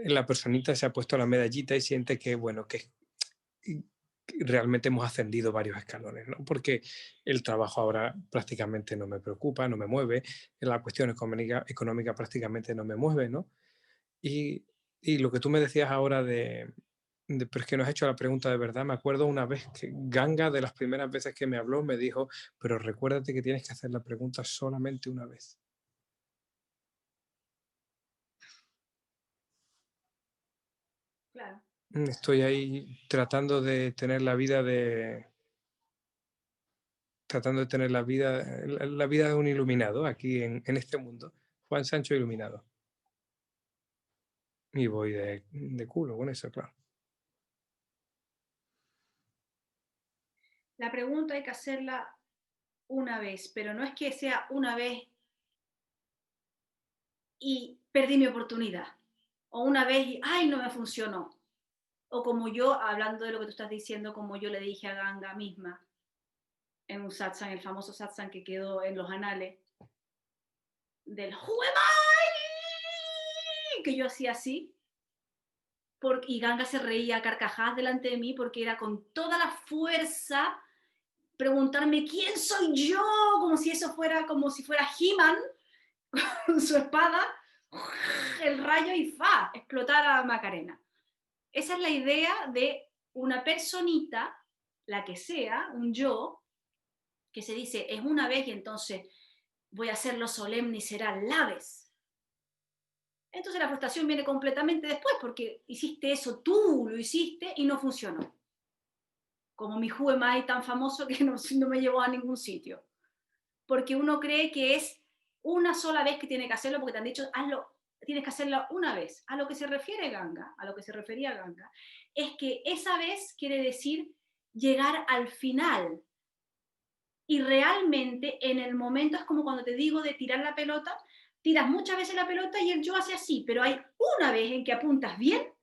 la personita se ha puesto la medallita y siente que, bueno, que realmente hemos ascendido varios escalones, ¿no? Porque el trabajo ahora prácticamente no me preocupa, no me mueve, la cuestión económica prácticamente no me mueve, ¿no? Y lo que tú me decías ahora pero es que no has hecho la pregunta de verdad, me acuerdo una vez que Ganga, de las primeras veces que me habló, me dijo, pero recuérdate que tienes que hacer la pregunta solamente una vez. Claro. Estoy ahí tratando de tener la vida de un iluminado aquí en este mundo. Juan Sancho iluminado. Y voy de culo con eso, claro. La pregunta hay que hacerla una vez, pero no es que sea una vez y perdí mi oportunidad. O una vez y, ay, no me funcionó. O como yo, hablando de lo que tú estás diciendo, como yo le dije a Ganga misma en un satsang, el famoso satsang que quedó en los anales, del ¡Juemai! Que yo hacía así, y Ganga se reía a carcajadas delante de mí porque era con toda la fuerza preguntarme quién soy yo, como si eso fuera, como si fuera He-Man con su espada, el rayo y ¡fa! Explotar a Macarena. Esa es la idea de una personita, la que sea, un yo, que se dice es una vez y entonces voy a hacerlo solemne y será la vez. Entonces la frustración viene completamente después porque hiciste eso, tú lo hiciste y no funcionó. Como mi Who Am I tan famoso que no me llevó a ningún sitio. Porque uno cree que es una sola vez que tiene que hacerlo porque te han dicho, hazlo, tienes que hacerlo una vez. A lo que se refiere Ganga, a lo que se refería Ganga, es que esa vez quiere decir llegar al final. Y realmente en el momento es como cuando te digo de tirar la pelota, tiras muchas veces la pelota y el yo hace así, pero hay una vez en que apuntas bien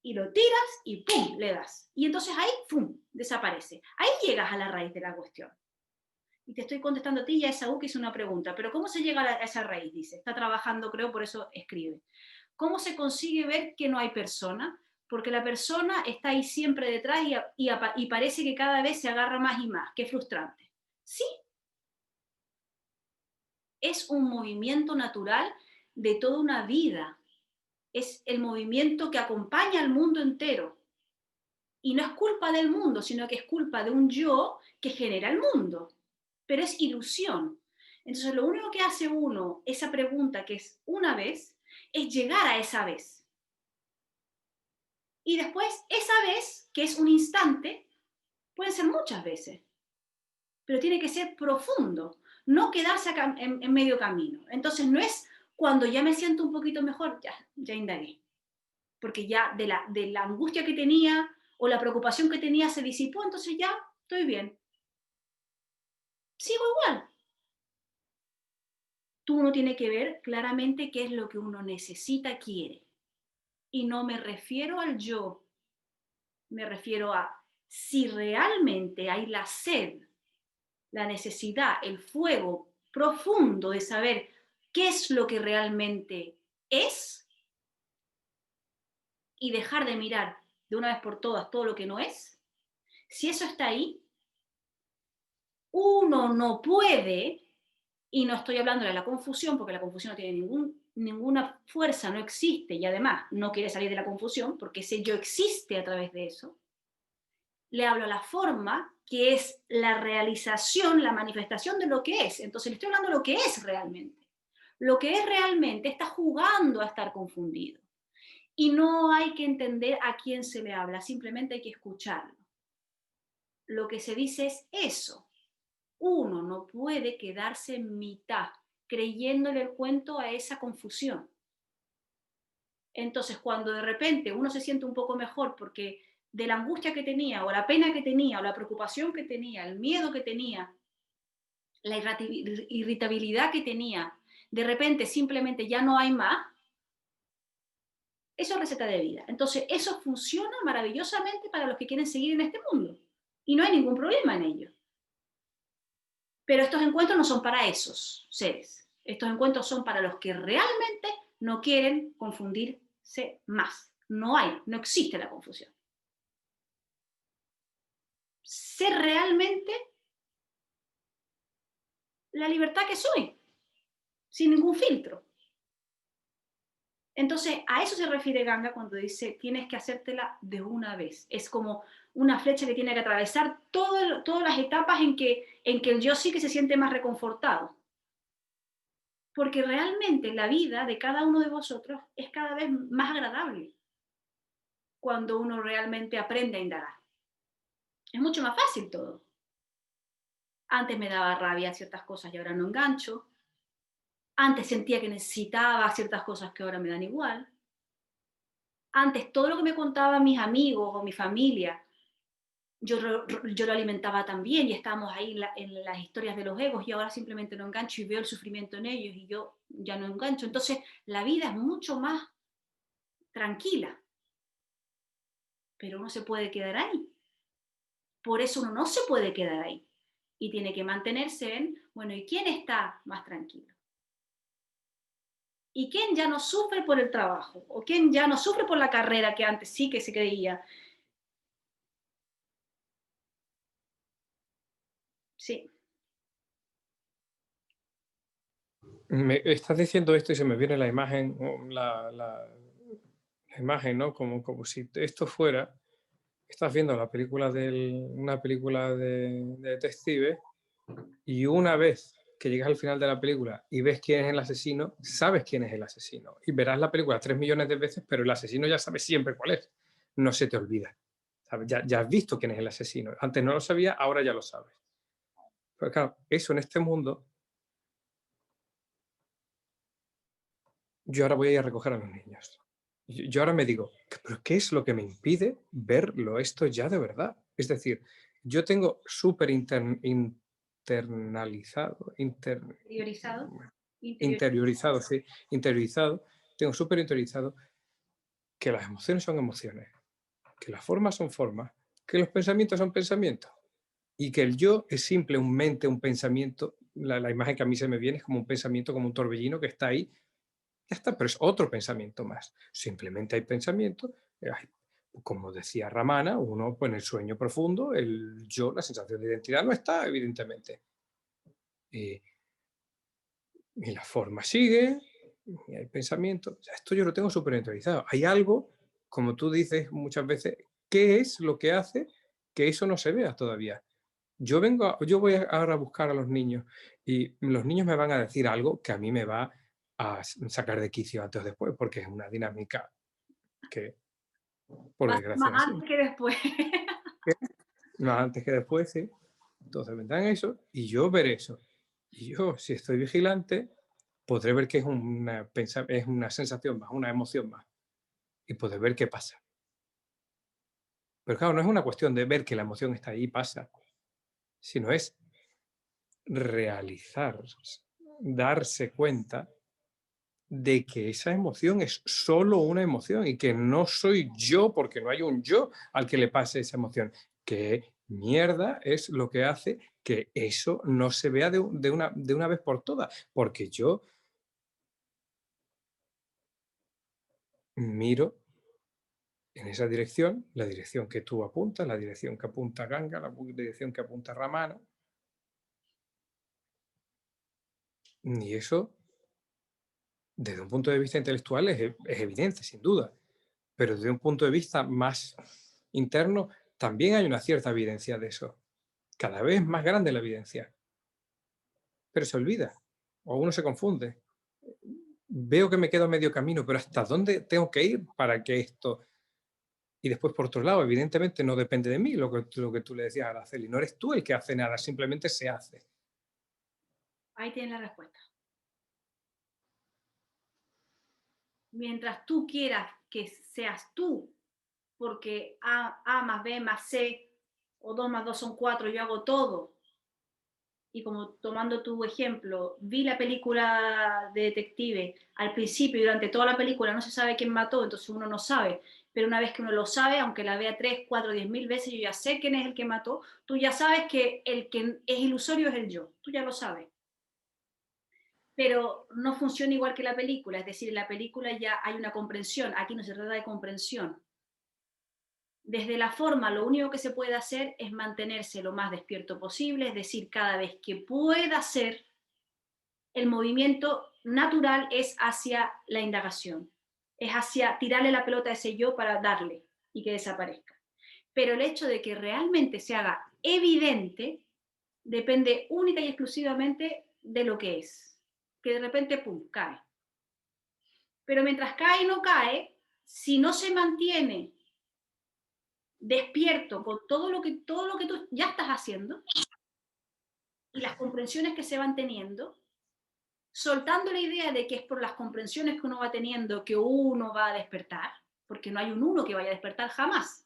y lo tiras y ¡pum! Le das. Y entonces ahí, ¡pum! Desaparece. Ahí llegas a la raíz de la cuestión. Y te estoy contestando a ti y a Esaú que hizo una pregunta, pero ¿cómo se llega a esa raíz? Dice, está trabajando, creo, por eso escribe. ¿Cómo se consigue ver que no hay persona? porque la persona está ahí siempre detrás y parece que cada vez se agarra más y más. Qué frustrante. Sí, es un movimiento natural de toda una vida. Es el movimiento que acompaña al mundo entero. Y no es culpa del mundo, sino que es culpa de un yo que genera el mundo. Pero es ilusión. Entonces, lo único que hace uno, esa pregunta que es una vez, es llegar a esa vez. Y después, esa vez, que es un instante, pueden ser muchas veces. Pero tiene que ser profundo, no quedarse acá en medio camino. Entonces, no es cuando ya me siento un poquito mejor, ya indagué. Porque ya de la angustia que tenía o la preocupación que tenía se disipó, entonces ya estoy bien. Sigo igual. Tú uno tiene que ver claramente qué es lo que uno necesita, quiere. Y no me refiero al yo, me refiero a si realmente hay la sed, la necesidad, el fuego profundo de saber qué es lo que realmente es y dejar de mirar de una vez por todas todo lo que no es. Si eso está ahí, uno no puede, y no estoy hablando de la confusión, porque la confusión no tiene ninguna fuerza, no existe, y además no quiere salir de la confusión, porque ese yo existe a través de eso. Le hablo a la forma, que es la realización, la manifestación de lo que es. Entonces le estoy hablando de lo que es realmente. Lo que es realmente está jugando a estar confundido. Y no hay que entender a quién se le habla, simplemente hay que escucharlo. Lo que se dice es eso. Uno no puede quedarse en mitad creyéndole el cuento a esa confusión. Entonces, cuando de repente uno se siente un poco mejor porque de la angustia que tenía, o la pena que tenía, o la preocupación que tenía, el miedo que tenía, la irritabilidad que tenía, de repente simplemente ya no hay más, eso es receta de vida. Entonces, eso funciona maravillosamente para los que quieren seguir en este mundo. Y no hay ningún problema en ello. Pero estos encuentros no son para esos seres. Estos encuentros son para los que realmente no quieren confundirse más. No existe la confusión. Ser realmente la libertad que soy, sin ningún filtro. Entonces, a eso se refiere Ganga cuando dice tienes que hacértela de una vez. Es como una flecha que tiene que atravesar todas las etapas en que el yo sí que se siente más reconfortado. Porque realmente la vida de cada uno de vosotros es cada vez más agradable cuando uno realmente aprende a indagar. Es mucho más fácil todo. Antes me daba rabia ciertas cosas y ahora no engancho. Antes sentía que necesitaba ciertas cosas que ahora me dan igual. Antes todo lo que me contaban mis amigos o mi familia, yo lo alimentaba también y estábamos ahí en las historias de los egos y ahora simplemente no engancho y veo el sufrimiento en ellos y yo ya no engancho. Entonces la vida es mucho más tranquila, pero uno se puede quedar ahí. Por eso uno no se puede quedar ahí y tiene que mantenerse en, bueno, ¿y quién está más tranquilo? ¿Y quién ya no sufre por el trabajo? ¿O quién ya no sufre por la carrera que antes sí que se creía? Sí. Me estás diciendo esto y se me viene la imagen, la imagen, ¿no? Como si esto fuera, estás viendo una película de detective y una vez que llegas al final de la película y ves quién es el asesino, sabes quién es el asesino. Y verás la película 3 millones de veces, pero el asesino ya sabe siempre cuál es. No se te olvida. ¿Sabes? Ya has visto quién es el asesino. Antes no lo sabía, ahora ya lo sabes. Pero claro, eso en este mundo, yo ahora voy a ir a recoger a los niños. Yo ahora me digo, ¿pero qué es lo que me impide verlo esto ya de verdad? Es decir, yo tengo súper internalizado, interiorizado, sí, interiorizado, tengo súper interiorizado que las emociones son emociones, que las formas son formas, que los pensamientos son pensamientos y que el yo es simple, un mente, un pensamiento. La imagen que a mí se me viene es como un pensamiento, como un torbellino que está ahí. Ya está, pero es otro pensamiento más. Simplemente hay pensamiento, como decía Ramana, uno pues, en el sueño profundo, el yo, la sensación de identidad no está, evidentemente. Y la forma sigue, y hay pensamiento. Esto yo lo tengo súper interiorizado. Hay algo, como tú dices muchas veces, ¿qué es lo que hace que eso no se vea todavía? Yo voy ahora a buscar a los niños y los niños me van a decir algo que a mí me va a sacar de quicio antes o después, porque es una dinámica que, por Va a ser más desgracia, es así. antes que después. Más antes que después, sí. Entonces vendrán eso y yo veré eso. Y yo, si estoy vigilante, podré ver que es una sensación más, una emoción más. Y podré ver qué pasa. Pero claro, no es una cuestión de ver que la emoción está ahí y pasa, sino es realizar, darse cuenta de que esa emoción es solo una emoción y que no soy yo, porque no hay un yo al que le pase esa emoción. ¿Qué mierda es lo que hace que eso no se vea de una vez por todas? Porque yo miro en esa dirección, la dirección que tú apuntas, la dirección que apunta Ganga, la dirección que apunta Ramana, y eso, desde un punto de vista intelectual, es evidente, sin duda. Pero desde un punto de vista más interno, también hay una cierta evidencia de eso. Cada vez más grande la evidencia. Pero se olvida, o uno se confunde. Veo que me quedo a medio camino, pero ¿hasta dónde tengo que ir para que esto... Y después, por otro lado, evidentemente no depende de mí lo que tú le decías a Araceli. No eres tú el que hace nada, simplemente se hace. Ahí tienes la respuesta. Mientras tú quieras que seas tú, porque A más B más C, o 2 más 2 son 4, yo hago todo. Y como tomando tu ejemplo, vi la película de detective, al principio y durante toda la película no se sabe quién mató, entonces uno no sabe. Pero una vez que uno lo sabe, aunque la vea 3, 4, 10.000 veces, yo ya sé quién es el que mató, tú ya sabes que el que es ilusorio es el yo, tú ya lo sabes. Pero no funciona igual que la película, es decir, en la película ya hay una comprensión, aquí no se trata de comprensión. Desde la forma, lo único que se puede hacer es mantenerse lo más despierto posible, es decir, cada vez que pueda ser, el movimiento natural es hacia la indagación, es hacia tirarle la pelota a ese yo para darle y que desaparezca. Pero el hecho de que realmente se haga evidente depende única y exclusivamente de lo que es, que de repente, pum, cae. Pero mientras cae y no cae, si no se mantiene despierto con todo lo que tú ya estás haciendo y las comprensiones que se van teniendo, soltando la idea de que es por las comprensiones que uno va teniendo que uno va a despertar, porque no hay un uno que vaya a despertar jamás.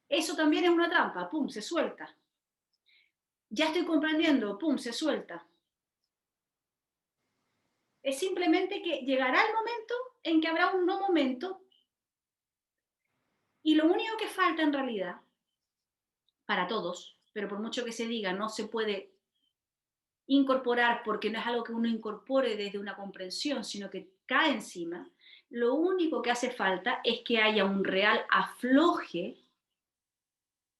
Eso también es una trampa, pum, se suelta. Ya estoy comprendiendo, pum, se suelta. Es simplemente que llegará el momento en que habrá un no momento y lo único que falta en realidad, para todos, pero por mucho que se diga, no se puede incorporar porque no es algo que uno incorpore desde una comprensión, sino que cae encima, lo único que hace falta es que haya un real afloje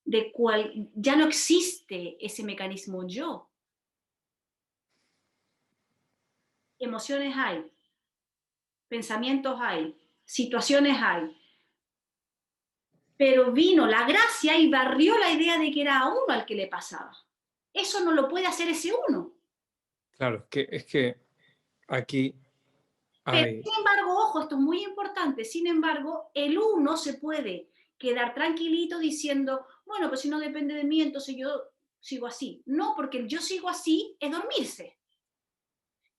de cual ya no existe ese mecanismo yo. Emociones hay, pensamientos hay, situaciones hay, pero vino la gracia y barrió la idea de que era a uno al que le pasaba. Eso no lo puede hacer ese uno. Claro, es que aquí Pero, hay... sin embargo, ojo, esto es muy importante, sin embargo, el uno se puede quedar tranquilito diciendo, bueno, pues si no depende de mí, entonces yo sigo así. No, porque el yo sigo así es dormirse.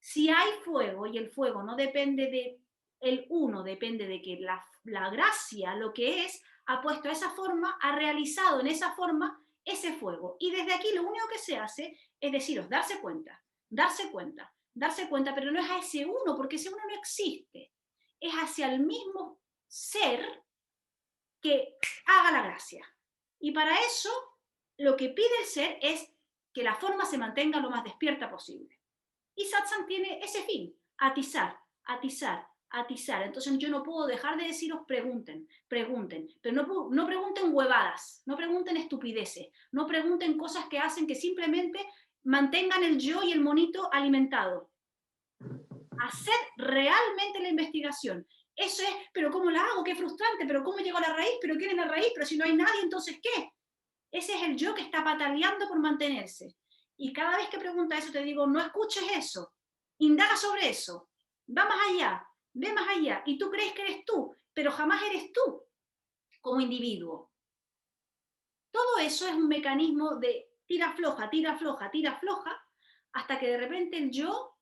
Si hay fuego y el fuego no depende de el uno, depende de que la gracia, lo que es, ha puesto esa forma, ha realizado en esa forma ese fuego. Y desde aquí lo único que se hace es deciros, darse cuenta, darse cuenta, darse cuenta, pero no es a ese uno, porque ese uno no existe. Es hacia el mismo ser que haga la gracia. Y para eso, lo que pide el ser es que la forma se mantenga lo más despierta posible. Y satsang tiene ese fin, atizar, atizar, atizar. Entonces yo no puedo dejar de deciros pregunten, pero no pregunten huevadas, no pregunten estupideces, no pregunten cosas que hacen que simplemente mantengan el yo y el monito alimentado. Hacer realmente la investigación. Eso es, pero ¿cómo la hago? Qué frustrante, pero ¿cómo llego a la raíz? ¿Pero quién es la raíz? Pero si no hay nadie, entonces ¿qué? Ese es el yo que está pataleando por mantenerse. Y cada vez que pregunta eso te digo, no escuches eso, indaga sobre eso, va más allá, ve más allá. Y tú crees que eres tú, pero jamás eres tú como individuo. Todo eso es un mecanismo de tira floja, tira floja, tira floja, hasta que de repente el yo,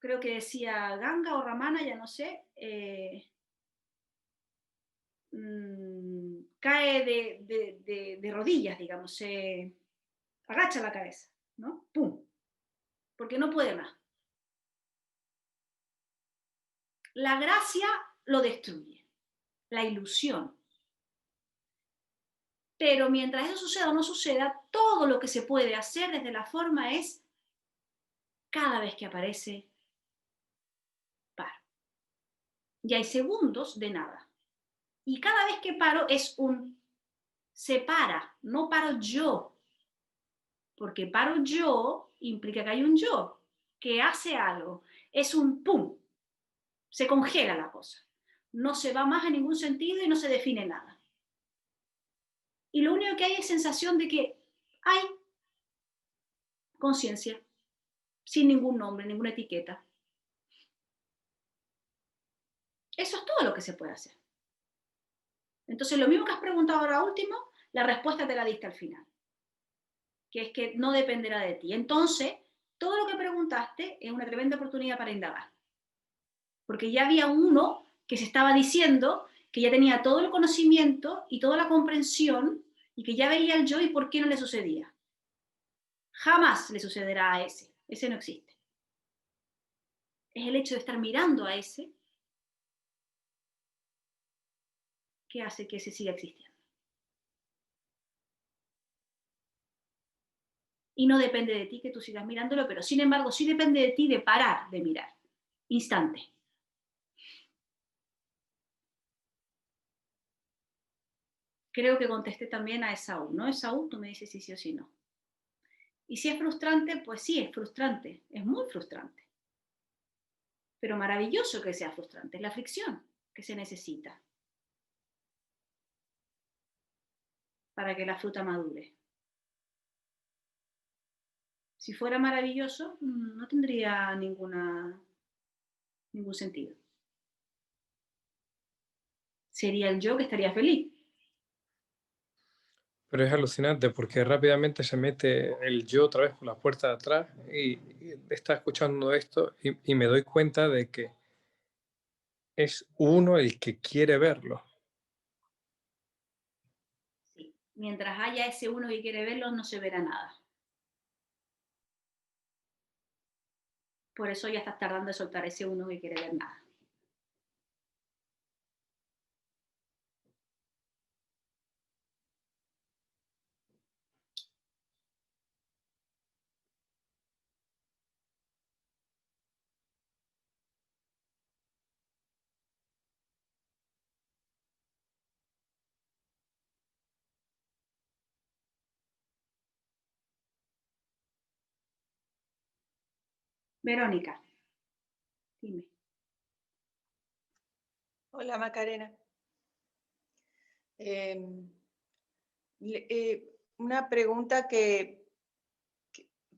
creo que decía Ganga o Ramana, ya no sé, cae de rodillas, digamos, se agacha la cabeza, ¿no? ¡Pum! Porque no puede más. La gracia lo destruye, la ilusión. Pero mientras eso suceda o no suceda, todo lo que se puede hacer desde la forma es, cada vez que aparece, paro. Y hay segundos de nada. Y cada vez que paro es un se para, no paro yo. Porque paro yo implica que hay un yo que hace algo. Es un pum. Se congela la cosa. No se va más en ningún sentido y no se define nada. Y lo único que hay es sensación de que hay conciencia, sin ningún nombre, ninguna etiqueta. Eso es todo lo que se puede hacer. Entonces, lo mismo que has preguntado ahora último, la respuesta te la diste al final, que es que no dependerá de ti. Entonces, todo lo que preguntaste es una tremenda oportunidad para indagar. Porque ya había uno que se estaba diciendo que ya tenía todo el conocimiento y toda la comprensión y que ya veía el yo y por qué no le sucedía. Jamás le sucederá a ese. Ese no existe. Es el hecho de estar mirando a ese que hace que ese siga existiendo. Y no depende de ti que tú sigas mirándolo, pero sin embargo sí depende de ti de parar de mirar. Instante. Creo que contesté también a Esaú, ¿no? Esaú, tú me dices si sí o si no. Y si es frustrante, pues sí, es frustrante, es muy frustrante. Pero maravilloso que sea frustrante, es la fricción que se necesita para que la fruta madure. Si fuera maravilloso, no tendría ningún sentido. Sería el yo que estaría feliz. Pero es alucinante porque rápidamente se mete el yo otra vez por la puerta de atrás y está escuchando esto y me doy cuenta de que es uno el que quiere verlo. Sí. Mientras haya ese uno que quiere verlo, no se verá nada. Por eso ya estás tardando en soltar ese uno que quiere ver nada. Verónica, dime. Hola Macarena. Una pregunta que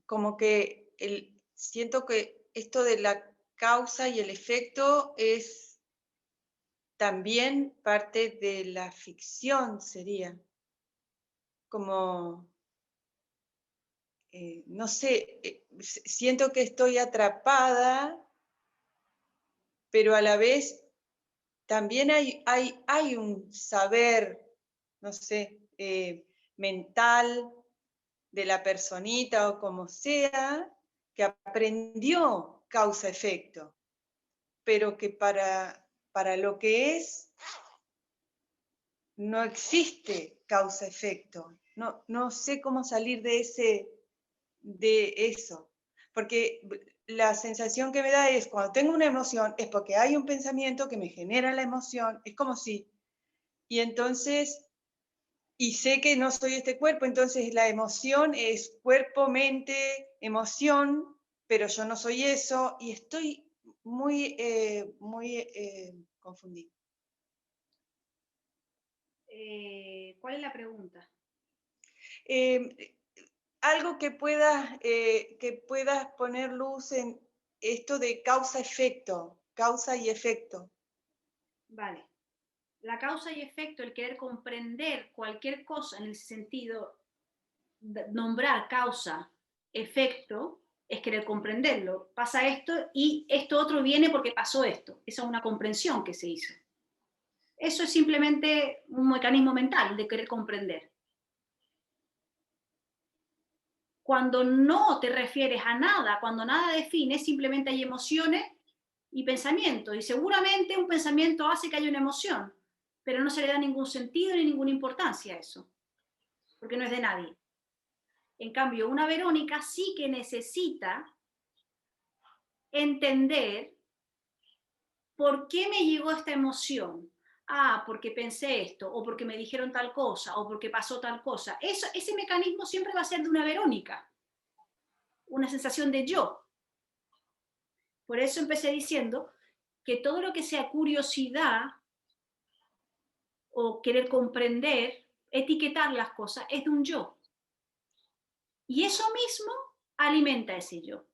como que siento que esto de la causa y el efecto es también parte de la ficción, sería. Como, no sé, siento que estoy atrapada, pero a la vez también hay un saber, no sé, mental de la personita o como sea, que aprendió causa-efecto, pero que para lo que es no existe causa-efecto. No sé cómo salir de eso. porque la sensación que me da es, cuando tengo una emoción, es porque hay un pensamiento que me genera la emoción, es como si, y entonces, y sé que no soy este cuerpo, entonces la emoción es cuerpo, mente, emoción, pero yo no soy eso, y estoy muy confundida. ¿Cuál es la pregunta? Algo que puedas poner luz en esto de causa-efecto, causa y efecto. Vale. La causa y efecto, el querer comprender cualquier cosa en el sentido de nombrar causa, efecto, es querer comprenderlo. Pasa esto y esto otro viene porque pasó esto. Esa es una comprensión que se hizo. Eso es simplemente un mecanismo mental de querer comprender. Cuando no te refieres a nada, cuando nada define, simplemente hay emociones y pensamientos. Y seguramente un pensamiento hace que haya una emoción, pero no se le da ningún sentido ni ninguna importancia a eso, porque no es de nadie. En cambio, una Verónica sí que necesita entender por qué me llegó esta emoción. Ah, porque pensé esto, o porque me dijeron tal cosa, o porque pasó tal cosa. Ese mecanismo siempre va a ser de una Verónica, una sensación de yo. Por eso empecé diciendo que todo lo que sea curiosidad o querer comprender, etiquetar las cosas, es de un yo. Y eso mismo alimenta ese yo.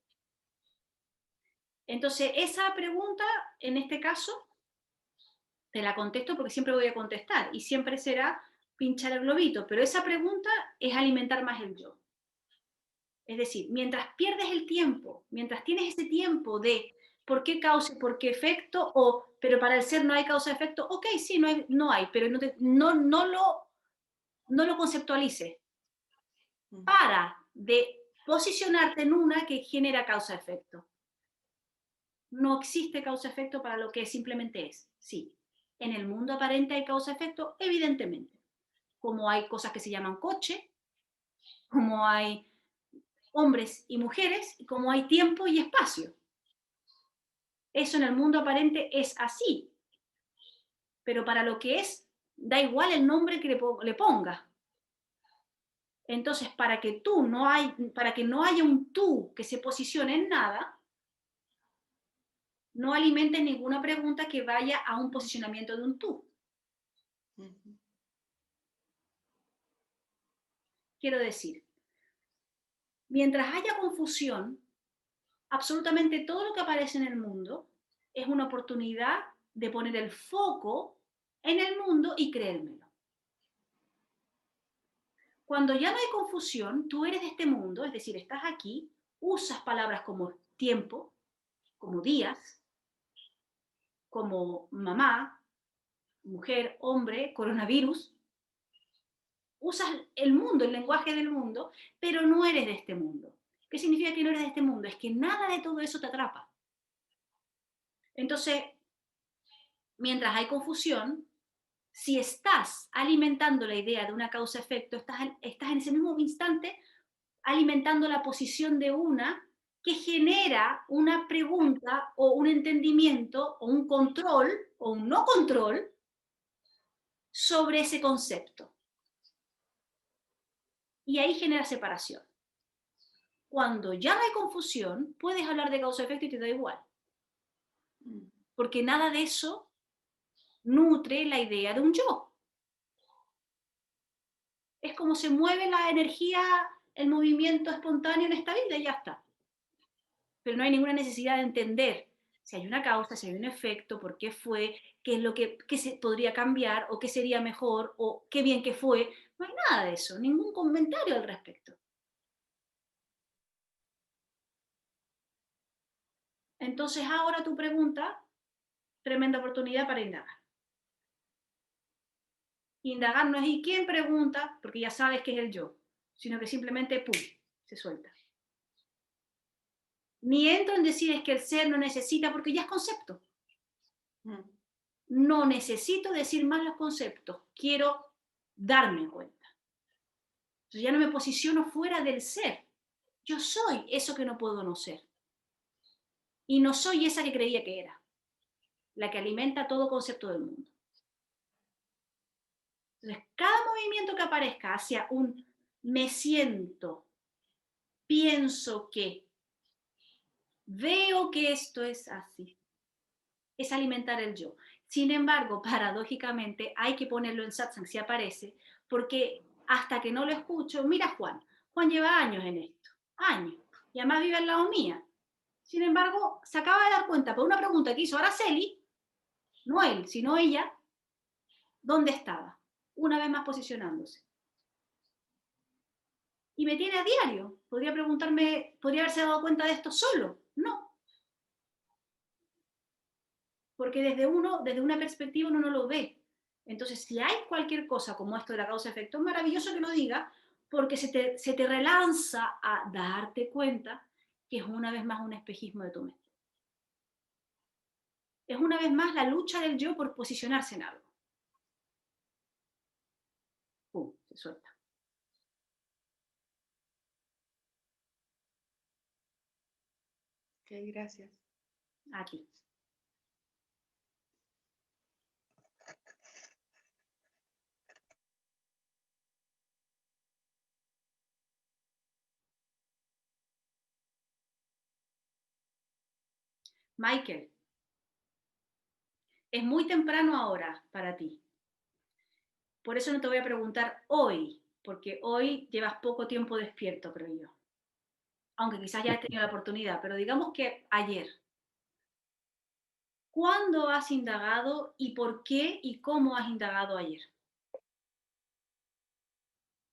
Entonces, esa pregunta, en este caso, te la contesto porque siempre voy a contestar y siempre será pinchar el globito, pero esa pregunta es alimentar más el yo. Es decir, mientras pierdes el tiempo, mientras tienes ese tiempo de por qué causa y por qué efecto, o pero para el ser no hay causa-efecto, ok, sí, no hay, pero no lo conceptualices. Para de posicionarte en una que genera causa-efecto. No existe causa-efecto para lo que simplemente es. Sí, en el mundo aparente hay causa-efecto, evidentemente. Como hay cosas que se llaman coche, como hay hombres y mujeres, y como hay tiempo y espacio. Eso en el mundo aparente es así. Pero para lo que es, da igual el nombre que le pongas. Entonces, para que no haya un tú que se posicione en nada, no alimentes ninguna pregunta que vaya a un posicionamiento de un tú. Quiero decir, mientras haya confusión, absolutamente todo lo que aparece en el mundo es una oportunidad de poner el foco en el mundo y creérmelo. Cuando ya no hay confusión, tú eres de este mundo, es decir, estás aquí, usas palabras como tiempo, como días, como mamá, mujer, hombre, coronavirus. Usas el mundo, el lenguaje del mundo, pero no eres de este mundo. ¿Qué significa que no eres de este mundo? Es que nada de todo eso te atrapa. Entonces, mientras hay confusión, si estás alimentando la idea de una causa-efecto, estás en ese mismo instante alimentando la posición de una que genera una pregunta o un entendimiento o un control o un no control sobre ese concepto. Y ahí genera separación. Cuando ya no hay confusión, puedes hablar de causa-efecto y te da igual. Porque nada de eso nutre la idea de un yo. Es como se mueve la energía, el movimiento espontáneo en esta vida y ya está. Pero no hay ninguna necesidad de entender si hay una causa, si hay un efecto, por qué fue, qué es lo que se podría cambiar, o qué sería mejor, o qué bien que fue. No hay nada de eso, ningún comentario al respecto. Entonces ahora tu pregunta, tremenda oportunidad para indagar. Indagar no es ¿y quién pregunta? Porque ya sabes que es el yo, sino que simplemente, ¡pum!, se suelta. Ni entro en decir es que el ser no necesita, porque ya es concepto. No necesito decir más los conceptos, quiero darme cuenta. Entonces ya no me posiciono fuera del ser, Yo soy eso que no puedo no ser. Y no soy esa que creía que era, la que alimenta todo concepto del mundo. Entonces, cada movimiento que aparezca hacia un me siento, pienso que, veo que esto es así, es alimentar el yo. Sin embargo, paradójicamente, hay que ponerlo en satsang si aparece, porque hasta que no lo escucho, mira Juan lleva años en esto, años, y además vive al lado mía. Sin embargo, se acaba de dar cuenta por una pregunta que hizo Araceli, no él, sino ella, ¿dónde estaba? Una vez más posicionándose. Y me tiene a diario. Podría preguntarme, ¿podría haberse dado cuenta de esto solo? No. Porque desde una perspectiva uno no lo ve. Entonces, si hay cualquier cosa como esto de la causa-efecto, es maravilloso que lo diga, porque se te relanza a darte cuenta que es una vez más un espejismo de tu mente. Es una vez más la lucha del yo por posicionarse en algo. ¡Pum! Se suelta. Ok, gracias. Aquí. Michael, es muy temprano ahora para ti. Por eso no te voy a preguntar hoy, porque hoy llevas poco tiempo despierto, creo yo. Aunque quizás ya has tenido la oportunidad, pero digamos que ayer. ¿Cuándo has indagado y por qué y cómo has indagado ayer?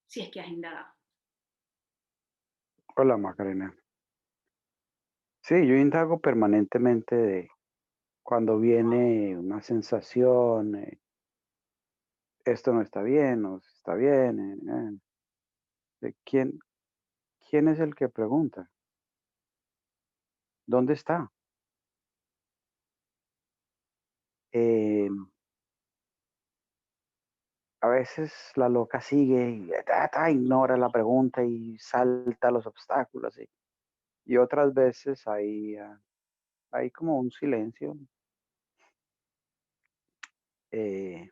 Si es que has indagado. Hola, Macarena. Sí, yo indago permanentemente de cuando viene una sensación, esto no está bien, o está bien, de quién es el que pregunta, ¿dónde está? Eh, a veces la loca sigue y ignora la pregunta y salta los obstáculos, y otras veces hay como un silencio. eh,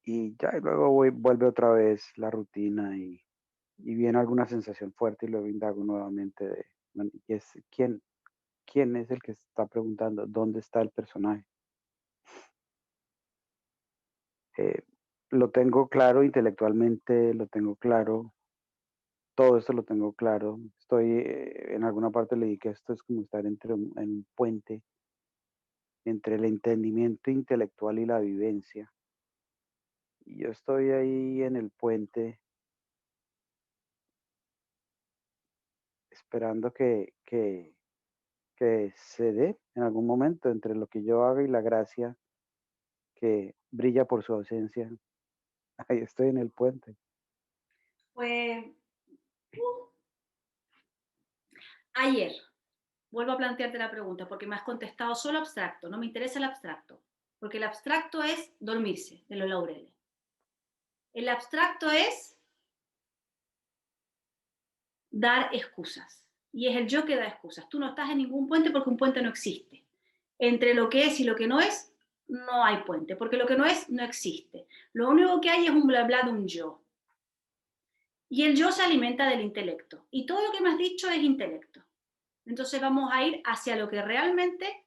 y ya, y luego vuelve otra vez la rutina y viene alguna sensación fuerte y luego indago nuevamente bueno, y es, ¿quién es el que está preguntando? ¿Dónde está el personaje? Eh, lo tengo claro intelectualmente, lo tengo claro, todo esto lo tengo claro. Estoy, en alguna parte leí que esto es como estar en un puente entre el entendimiento intelectual y la vivencia. Y yo estoy ahí en el puente esperando que se dé en algún momento entre lo que yo haga y la gracia que brilla por su ausencia. Ahí estoy en el puente. Pues ayer, vuelvo a plantearte la pregunta porque me has contestado solo abstracto, no me interesa el abstracto, porque el abstracto es dormirse de los laureles. El abstracto es dar excusas y es el yo que da excusas. Tú no estás en ningún puente porque un puente no existe. Entre lo que es y lo que no es, no hay puente, porque lo que no es, no existe. Lo único que hay es un bla bla de un yo. Y el yo se alimenta del intelecto. Y todo lo que me has dicho es intelecto. Entonces vamos a ir hacia lo que realmente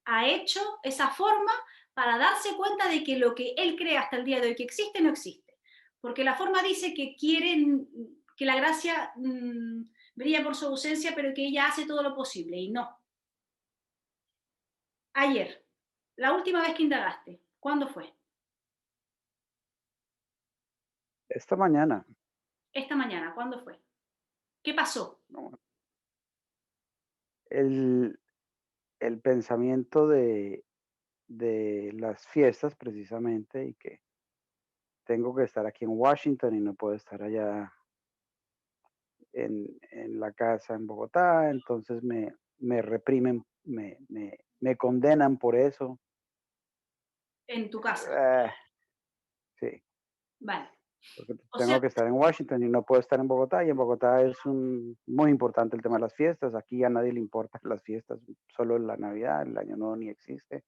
ha hecho esa forma para darse cuenta de que lo que él cree hasta el día de hoy que existe, no existe. Porque la forma dice que quieren que la gracia brilla por su ausencia, pero que ella hace todo lo posible, y no. Ayer, la última vez que indagaste, ¿cuándo fue? Esta mañana, Esta mañana, ¿cuándo fue? ¿Qué pasó? ¿no? El pensamiento de las fiestas precisamente y que tengo que estar aquí en Washington y no puedo estar allá en la casa en Bogotá, entonces me reprimen, me condenan por eso. En tu casa. Sí. Vale. porque O tengo sea, que estar en Washington y no puedo estar en Bogotá, y en Bogotá es muy importante el tema de las fiestas. Aquí a nadie le importan las fiestas, solo la Navidad, el Año Nuevo ni existe,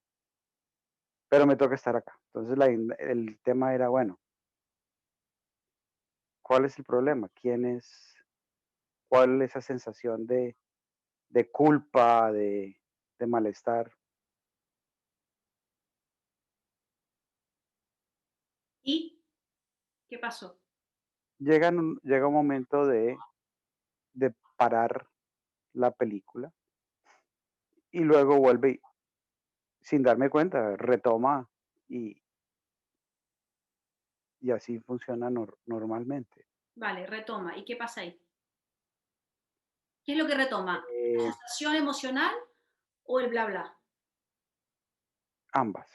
pero me toca estar acá. Entonces el tema era, bueno, ¿cuál es el problema? ¿Cuál es esa sensación de culpa, de malestar? ¿y qué pasó? Llega un momento de parar la película y luego vuelve y, sin darme cuenta, retoma y, y así funciona normalmente. Vale, retoma. ¿Y qué pasa ahí? ¿Qué es lo que retoma? ¿La Eh, sensación emocional o el bla bla? Ambas.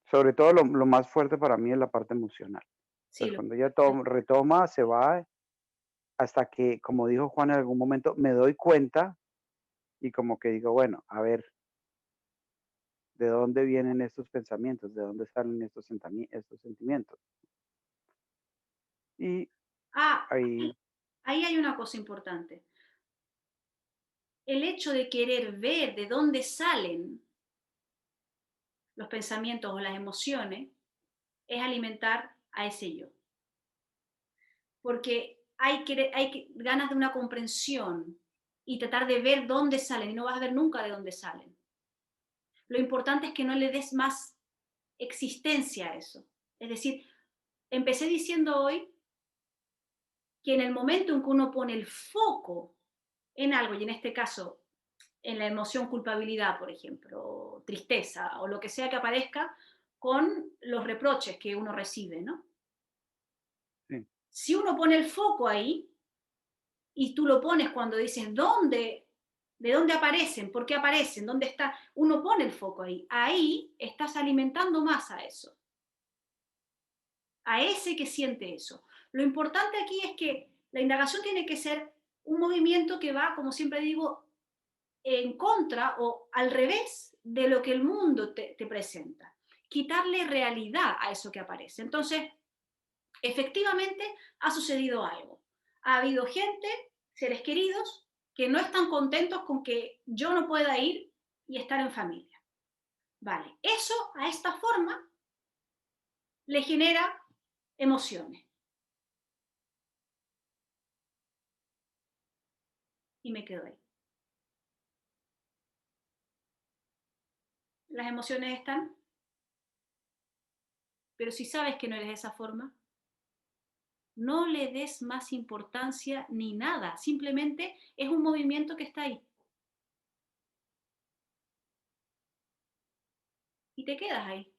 Sobre todo lo más fuerte para mí es la parte emocional. Sí, Pues cuando ya retoma, se va hasta que, como dijo Juan en algún momento, me doy cuenta y como que digo, bueno, a ver, ¿de dónde vienen estos pensamientos? ¿De dónde salen estos sentimientos? Y ah, ahí, ahí hay una cosa importante. El hecho de querer ver de dónde salen los pensamientos o las emociones es alimentar a ese yo. Porque hay ganas de una comprensión y tratar de ver dónde salen y no vas a ver nunca de dónde salen. Lo importante es que no le des más existencia a eso. Es decir, empecé diciendo hoy que en el momento en que uno pone el foco en algo, y en este caso en la emoción culpabilidad, por ejemplo, o tristeza, o lo que sea que aparezca, con los reproches que uno recibe, ¿no? sí, Si uno pone el foco ahí, y tú lo pones cuando dices, ¿de dónde aparecen? ¿Por qué aparecen? ¿Dónde está? Uno pone el foco ahí. Ahí estás alimentando más a eso, a ese que siente eso. Lo importante aquí es que la indagación tiene que ser un movimiento que va, como siempre digo, en contra o al revés de lo que el mundo te presenta. Quitarle realidad a eso que aparece. Entonces, efectivamente ha sucedido algo. Ha habido gente, seres queridos, que no están contentos con que yo no pueda ir y estar en familia. Vale, eso a esta forma le genera emociones. Y me quedo ahí. Las emociones están, pero si sabes que no eres de esa forma, no le des más importancia ni nada, simplemente es un movimiento que está ahí. Y te quedas ahí.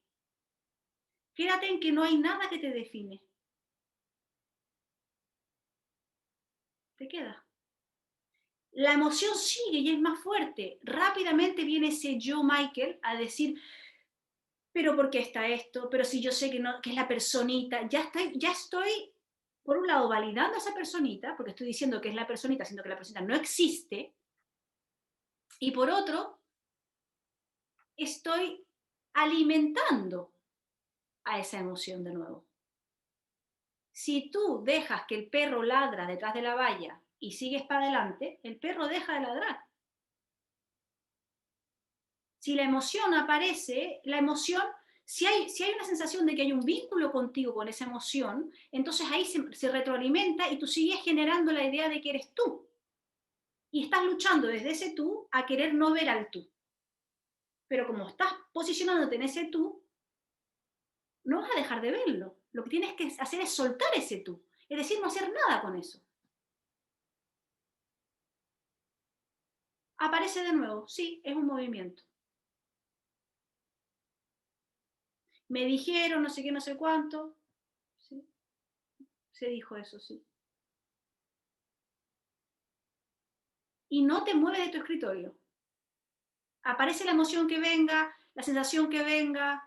Quédate en que no hay nada que te define. Te quedas. La emoción sigue y es más fuerte. Rápidamente viene ese yo, Michael, a decir, pero ¿por qué está esto? Pero si yo sé que, no, que es la personita, ya estoy, por un lado, validando a esa personita, porque estoy diciendo que es la personita, siendo que la personita no existe, y por otro, estoy alimentando a esa emoción de nuevo. Si tú dejas que el perro ladra detrás de la valla y sigues para adelante, el perro deja de ladrar. Si la emoción aparece, la emoción, si hay una sensación de que hay un vínculo contigo con esa emoción, entonces ahí se retroalimenta y tú sigues generando la idea de que eres tú. Y estás luchando desde ese tú a querer no ver al tú. Pero como estás posicionándote en ese tú, no vas a dejar de verlo. Lo que tienes que hacer es soltar ese tú. Es decir, no hacer nada con eso. Aparece de nuevo. Sí, es un movimiento. Me dijeron no sé qué, no sé cuánto. ¿Sí? Se dijo eso, sí. Y no te mueves de tu escritorio. Aparece la emoción que venga, la sensación que venga.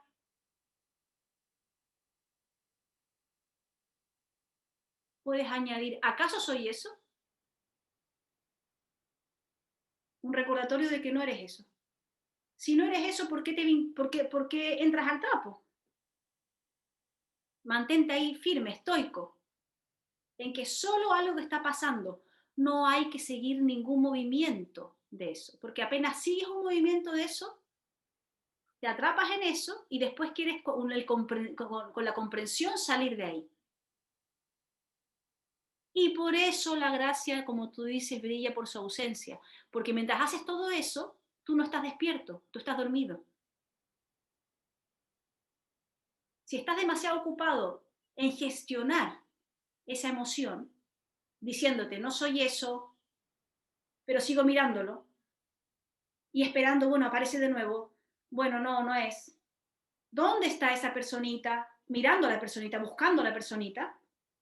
Puedes añadir, ¿acaso soy eso? Un recordatorio de que no eres eso. Si no eres eso, ¿por qué entras al trapo? Mantente ahí firme, estoico, en que solo algo que está pasando, no hay que seguir ningún movimiento de eso, porque apenas sigues un movimiento de eso, te atrapas en eso y después quieres con la comprensión salir de ahí. Y por eso la gracia, como tú dices, brilla por su ausencia, porque mientras haces todo eso, tú no estás despierto, tú estás dormido. Si estás demasiado ocupado en gestionar esa emoción, diciéndote, no soy eso, pero sigo mirándolo, y esperando, bueno, aparece de nuevo, bueno, no, no es. ¿Dónde está esa personita? Mirando a la personita, buscando a la personita,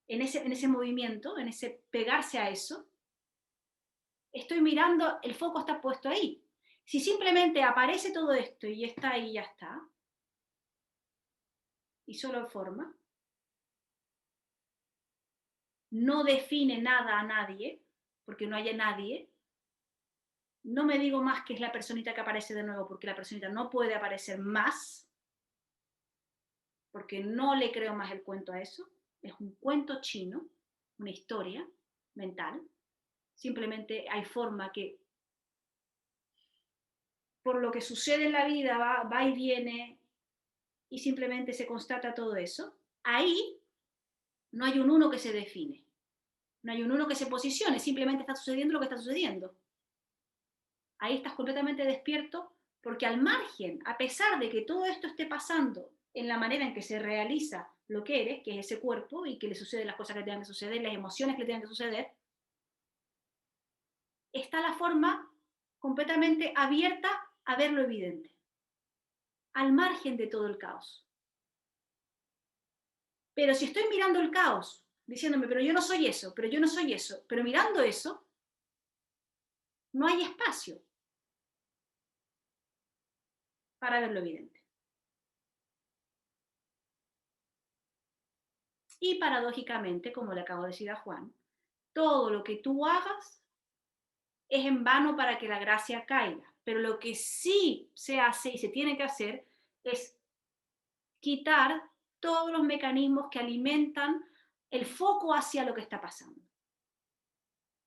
en ese movimiento, en ese pegarse a eso. Estoy mirando, el foco está puesto ahí. Si simplemente aparece todo esto y está ahí, ya está, y solo forma, no define nada a nadie, porque no haya nadie, no me digo más que es la personita que aparece de nuevo, porque la personita no puede aparecer más, porque no le creo más el cuento a eso, es un cuento chino, una historia mental, simplemente hay forma que por lo que sucede en la vida va y viene y simplemente se constata todo eso. Ahí no hay un uno que se define, no hay un uno que se posicione, simplemente está sucediendo lo que está sucediendo. Ahí estás completamente despierto porque al margen, a pesar de que todo esto esté pasando en la manera en que se realiza lo que eres, que es ese cuerpo y que le suceden las cosas que tengan que suceder, las emociones que le tengan que suceder, está la forma completamente abierta a ver lo evidente, al margen de todo el caos. Pero si estoy mirando el caos, diciéndome, pero yo no soy eso, pero yo no soy eso, pero mirando eso, no hay espacio para ver lo evidente. Y paradójicamente, como le acabo de decir a Juan, todo lo que tú hagas es en vano para que la gracia caiga, pero lo que sí se hace y se tiene que hacer es quitar todos los mecanismos que alimentan el foco hacia lo que está pasando.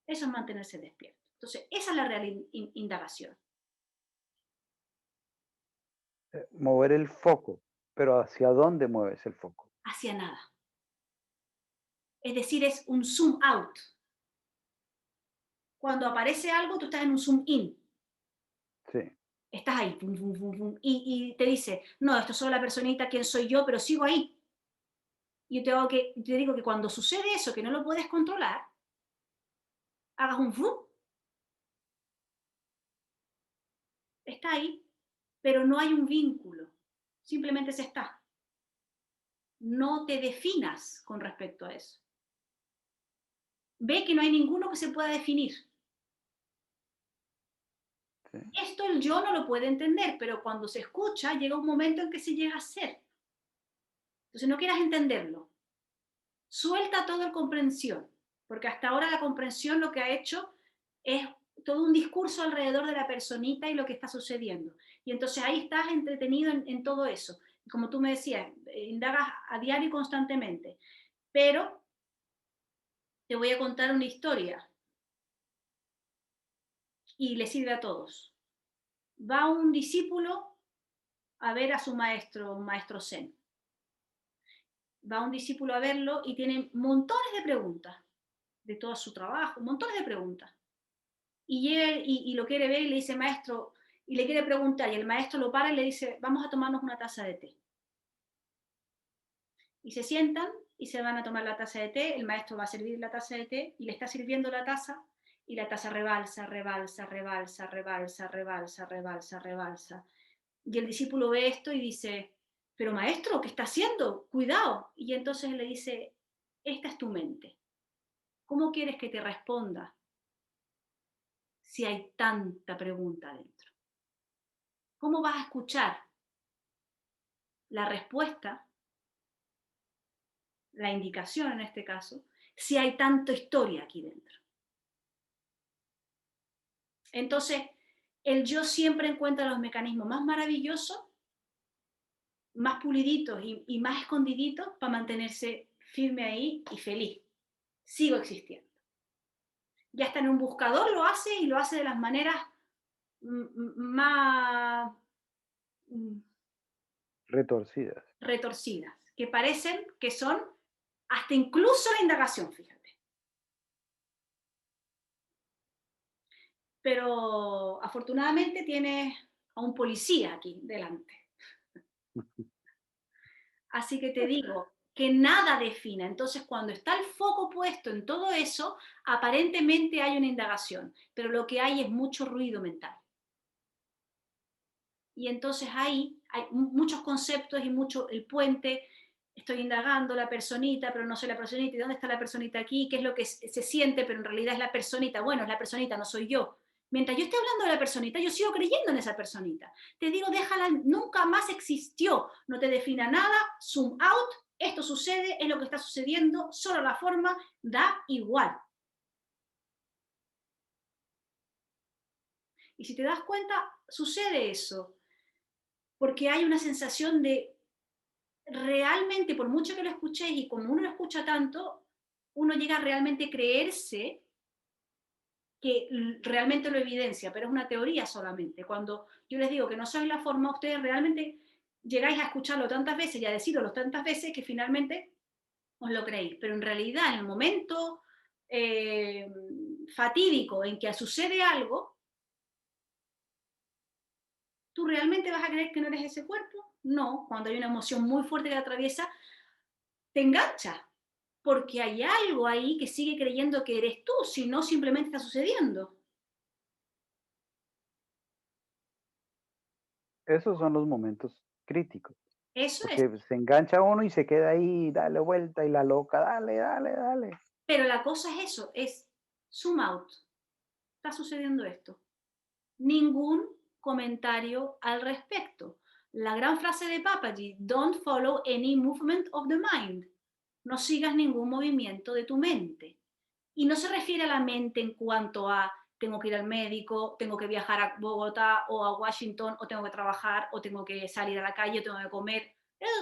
Eso es mantenerse despierto. Entonces, esa es la real indagación. Mover el foco, pero ¿hacia dónde mueves el foco? Hacia nada. Es decir, es un zoom out. Cuando aparece algo, tú estás en un zoom in. Sí. Estás ahí, pum, pum, pum, pum, y te dice, no, esto es solo la personita, quién soy yo, pero sigo ahí. Y yo te digo que cuando sucede eso, que no lo puedes controlar, hagas un zoom. Está ahí, pero no hay un vínculo. Simplemente se está. No te definas con respecto a eso. Ve que no hay ninguno que se pueda definir. Sí. Esto el yo no lo puede entender, pero cuando se escucha llega un momento en que se llega a ser. Entonces no quieras entenderlo. Suelta todo el comprensión, porque hasta ahora la comprensión lo que ha hecho es todo un discurso alrededor de la personita y lo que está sucediendo. Y entonces ahí estás entretenido en todo eso. Como tú me decías, indagas a diario y constantemente. Pero te voy a contar una historia y le sirve a todos. Va un discípulo a ver a su maestro, un maestro zen. Va un discípulo a verlo y tiene montones de preguntas de todo su trabajo, montones de preguntas. Y lo quiere ver y le dice, maestro, y le quiere preguntar, y el maestro lo para y le dice, vamos a tomarnos una taza de té. Y se sientan y se van a tomar la taza de té, el maestro va a servir la taza de té y le está sirviendo la taza y la taza rebalsa, rebalsa, rebalsa, rebalsa, rebalsa, rebalsa, rebalsa. Y el discípulo ve esto y dice, pero maestro, ¿qué está haciendo? Cuidado. Y entonces le dice, esta es tu mente. ¿Cómo quieres que te responda si hay tanta pregunta dentro? ¿Cómo vas a escuchar la respuesta, la indicación en este caso, si hay tanta historia aquí dentro? Entonces, el yo siempre encuentra los mecanismos más maravillosos más puliditos y más escondiditos para mantenerse firme ahí y feliz. Sigo existiendo. Y hasta en un buscador lo hace y lo hace de las maneras más Retorcidas. retorcidas, que parecen que son hasta incluso la indagación, fíjate. Pero afortunadamente tienes a un policía aquí delante. Así que te digo que nada defina. Entonces, cuando está el foco puesto en todo eso, aparentemente hay una indagación, pero lo que hay es mucho ruido mental. Y entonces ahí hay muchos conceptos y mucho el puente. Estoy indagando la personita, pero no soy la personita. ¿Y dónde está la personita aquí? ¿Qué es lo que se siente? Pero en realidad es la personita. Bueno, es la personita, no soy yo. Mientras yo esté hablando de la personita, yo sigo creyendo en esa personita. Te digo, déjala, nunca más existió. No te defina nada, zoom out, esto sucede, es lo que está sucediendo, solo la forma da igual. Y si te das cuenta, sucede eso. Porque hay una sensación de realmente, por mucho que lo escuchéis y como uno lo escucha tanto, uno llega a realmente creerse que realmente lo evidencia, pero es una teoría solamente. Cuando yo les digo que no sois la forma, ustedes realmente llegáis a escucharlo tantas veces y a decirlo tantas veces que finalmente os lo creéis. Pero en realidad, en el momento fatídico en que sucede algo, ¿tú realmente vas a creer que no eres ese cuerpo? No, cuando hay una emoción muy fuerte que atraviesa, te engancha, porque hay algo ahí que sigue creyendo que eres tú, si no simplemente está sucediendo. Esos son los momentos críticos, Eso es. porque se engancha uno y se queda ahí, dale vuelta y la loca, dale, dale, dale. Pero la cosa es eso, es zoom out. Está sucediendo esto. Ningún comentario al respecto. La gran frase de Papaji, don't follow any movement of the mind. No sigas ningún movimiento de tu mente. Y no se refiere a la mente en cuanto a tengo que ir al médico, tengo que viajar a Bogotá o a Washington, o tengo que trabajar, o tengo que salir a la calle, o tengo que comer.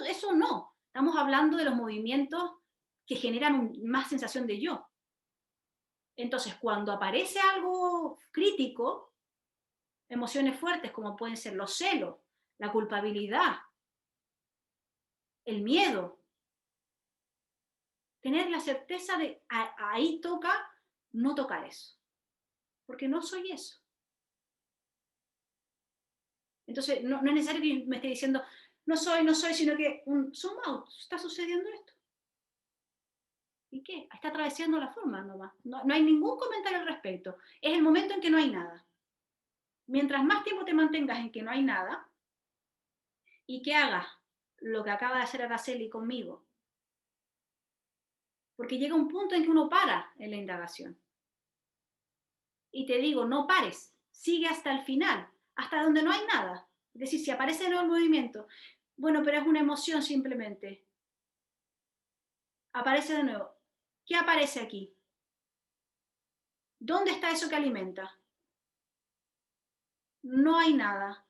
Eso no. Estamos hablando de los movimientos que generan más sensación de yo. Entonces, cuando aparece algo crítico, emociones fuertes como pueden ser los celos, la culpabilidad, el miedo, tener la certeza de ahí toca no tocar eso, porque no soy eso. Entonces, no es necesario que me esté diciendo, no soy, sino que un zoom out, está sucediendo esto. ¿Y qué? Está atravesando la forma nomás. No hay ningún comentario al respecto. Es el momento en que no hay nada. Mientras más tiempo te mantengas en que no hay nada y que hagas lo que acaba de hacer Araceli conmigo, porque llega un punto en que uno para en la indagación. Y te digo, no pares, sigue hasta el final, hasta donde no hay nada. Es decir, si aparece de nuevo el movimiento, bueno, pero es una emoción simplemente. Aparece de nuevo. ¿Qué aparece aquí? ¿Dónde está eso que alimenta? No hay nada.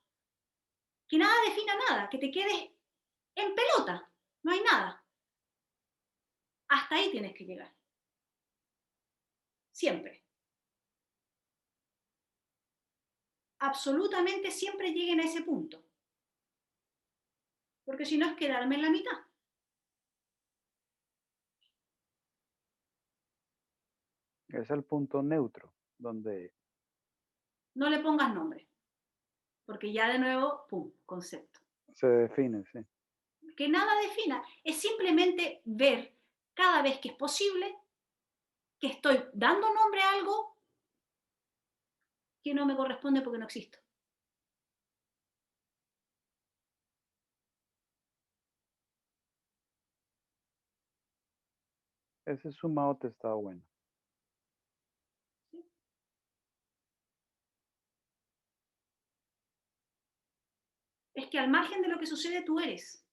Que nada defina nada, que te quedes en pelota. No hay nada. Hasta ahí tienes que llegar. Siempre. Absolutamente siempre lleguen a ese punto. Porque si no es quedarme en la mitad. Es el punto neutro, donde No le pongas nombre. Porque ya de nuevo, pum, concepto. se define, sí. Que nada defina. Es simplemente ver cada vez que es posible que estoy dando nombre a algo que no me corresponde porque no existo. Ese zoom out está bueno. ¿Sí? Es que al margen de lo que sucede, tú eres.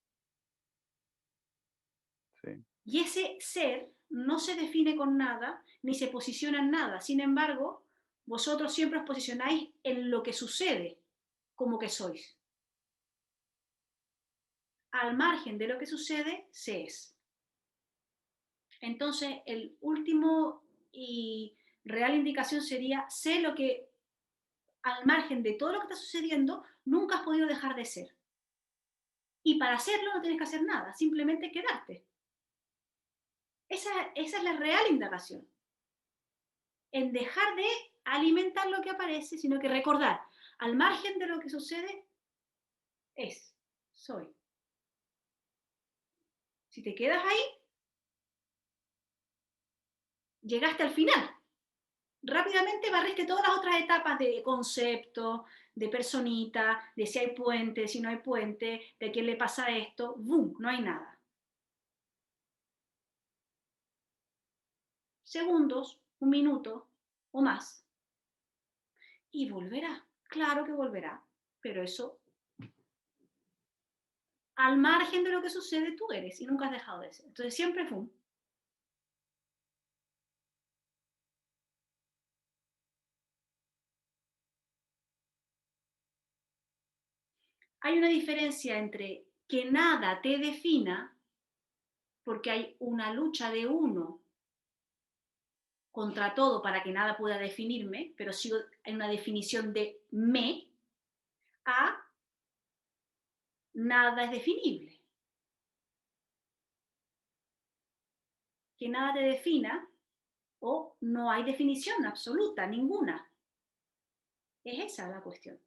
Sí. Y ese ser no se define con nada, ni se posiciona en nada. Sin embargo, vosotros siempre os posicionáis en lo que sucede, como que sois. al margen de lo que sucede, se es. Entonces, el último y real indicación sería, sé lo que, al margen de todo lo que está sucediendo, nunca has podido dejar de ser. Y para hacerlo no tienes que hacer nada, simplemente quedarte. Esa es la real indagación. En dejar de alimentar lo que aparece, sino que recordar, al margen de lo que sucede, soy. Si te quedas ahí, llegaste al final. Rápidamente barriste todas las otras etapas de concepto, de personita, de si hay puente, si no hay puente, de a quién le pasa esto. ¡Bum! No hay nada. Segundos, un minuto o más. Y volverá. Claro que volverá. Pero eso, al margen de lo que sucede, tú eres y nunca has dejado de ser. Entonces siempre ¡bum! Hay una diferencia entre que nada te defina, porque hay una lucha de uno contra todo para que nada pueda definirme, pero sigo en una definición de me, a nada es definible. Que nada te defina o no hay definición absoluta, ninguna. Es esa la cuestión.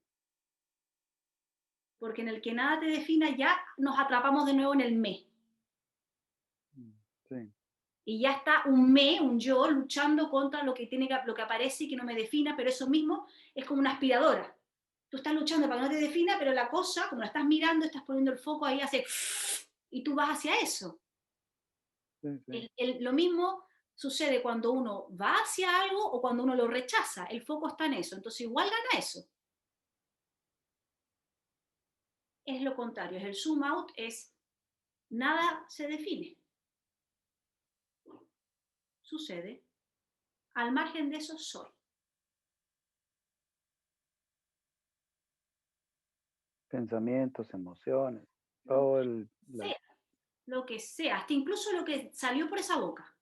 Porque en el que nada te defina ya nos atrapamos de nuevo en el me. Sí. Y ya está un me, un yo, luchando contra lo que aparece y que no me defina, pero eso mismo es como una aspiradora. Tú estás luchando para que no te defina, pero la cosa, como la estás mirando, estás poniendo el foco ahí, hace y tú vas hacia eso. Sí, sí. Lo mismo sucede cuando uno va hacia algo o cuando uno lo rechaza. El foco está en eso. Entonces igual gana eso. Es lo contrario. Es el zoom out, es nada se define. Sucede. Al margen de eso soy. Pensamientos, emociones, todo Sea, lo que sea, hasta incluso lo que salió por esa boca.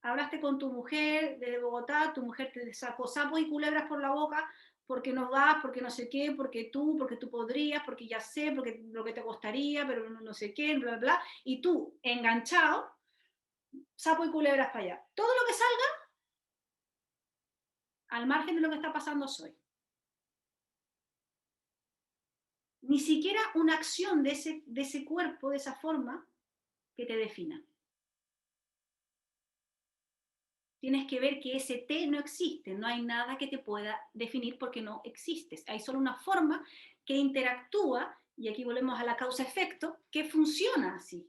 Hablaste con tu mujer de Bogotá, tu mujer te sacó sapos y culebras por la boca, porque no vas, porque no sé qué, porque tú podrías, porque ya sé, porque lo que te costaría, pero no sé qué, bla, bla, y tú, enganchado, sapo y culebras para allá. Todo lo que salga, al margen de lo que está pasando soy. Ni siquiera una acción de ese cuerpo, de esa forma, que te defina. Tienes que ver que ese T no existe, no hay nada que te pueda definir porque no existes. Hay solo una forma que interactúa, y aquí volvemos a la causa-efecto, que funciona así.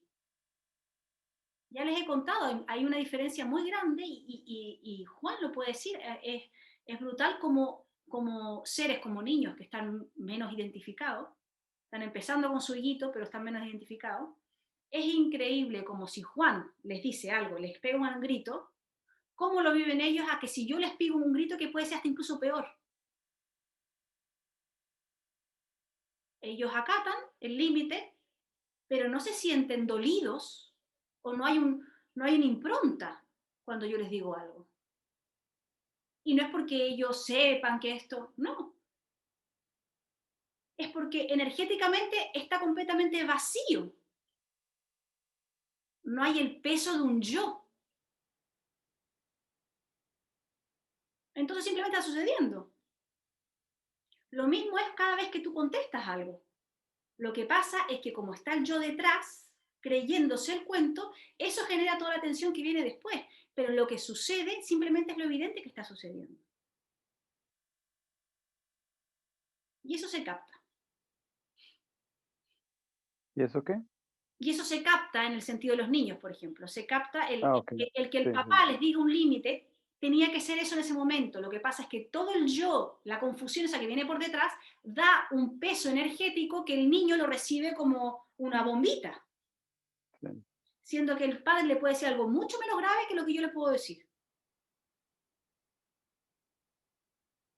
Ya les he contado, hay una diferencia muy grande y Juan lo puede decir, es brutal como seres, como niños que están menos identificados, están empezando con su higuito, pero están menos identificados. Es increíble como si Juan les dice algo, les pega un grito, cómo lo viven ellos a que si yo les pido un grito que puede ser hasta incluso peor. Ellos acatan el límite, pero no se sienten dolidos o no hay una impronta cuando yo les digo algo. Y no es porque ellos sepan que esto, no. Es porque energéticamente está completamente vacío. No hay el peso de un yo. Entonces simplemente está sucediendo. Lo mismo es cada vez que tú contestas algo. Lo que pasa es que como está el yo detrás, creyéndose el cuento, eso genera toda la tensión que viene después. Pero lo que sucede simplemente es lo evidente que está sucediendo. Y eso se capta. ¿Y eso qué? Y eso se capta en el sentido de los niños, por ejemplo. Se capta Ok. el que el Sí, papá sí. les diga un límite, tenía que ser eso en ese momento. Lo que pasa es que todo el yo, la confusión esa que viene por detrás, da un peso energético que el niño lo recibe como una bombita. Sí. Siendo que el padre le puede decir algo mucho menos grave que lo que yo le puedo decir.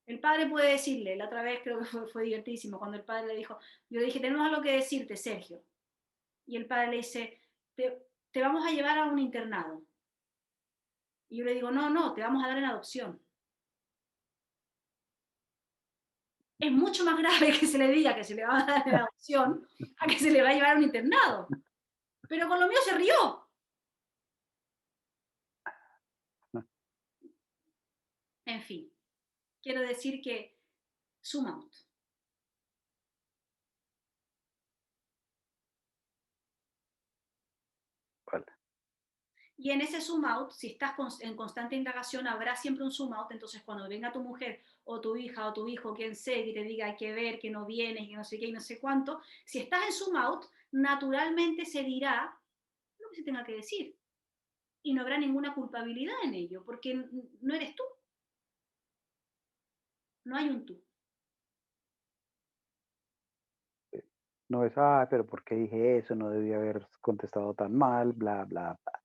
El padre puede decirle, la otra vez creo que fue divertidísimo, cuando el padre le dijo, yo le dije, tenemos algo que decirte, Sergio. Y el padre le dice, te vamos a llevar a un internado. Y yo le digo, no, te vamos a dar en adopción. Es mucho más grave que se le diga que se le va a dar en adopción a que se le va a llevar a un internado. Pero con lo mío se rió. En fin, quiero decir que zoom out. Vale. Y en ese zoom out, si estás en constante indagación, habrá siempre un zoom out. Entonces, cuando venga tu mujer o tu hija o tu hijo, quien sea, que te diga hay que ver, que no vienes, que no sé qué y no sé cuánto, si estás en zoom out, naturalmente se dirá lo que se tenga que decir. Y no habrá ninguna culpabilidad en ello, porque no eres tú. No hay un tú. No es, pero ¿por qué dije eso? No debía haber contestado tan mal, bla, bla, bla.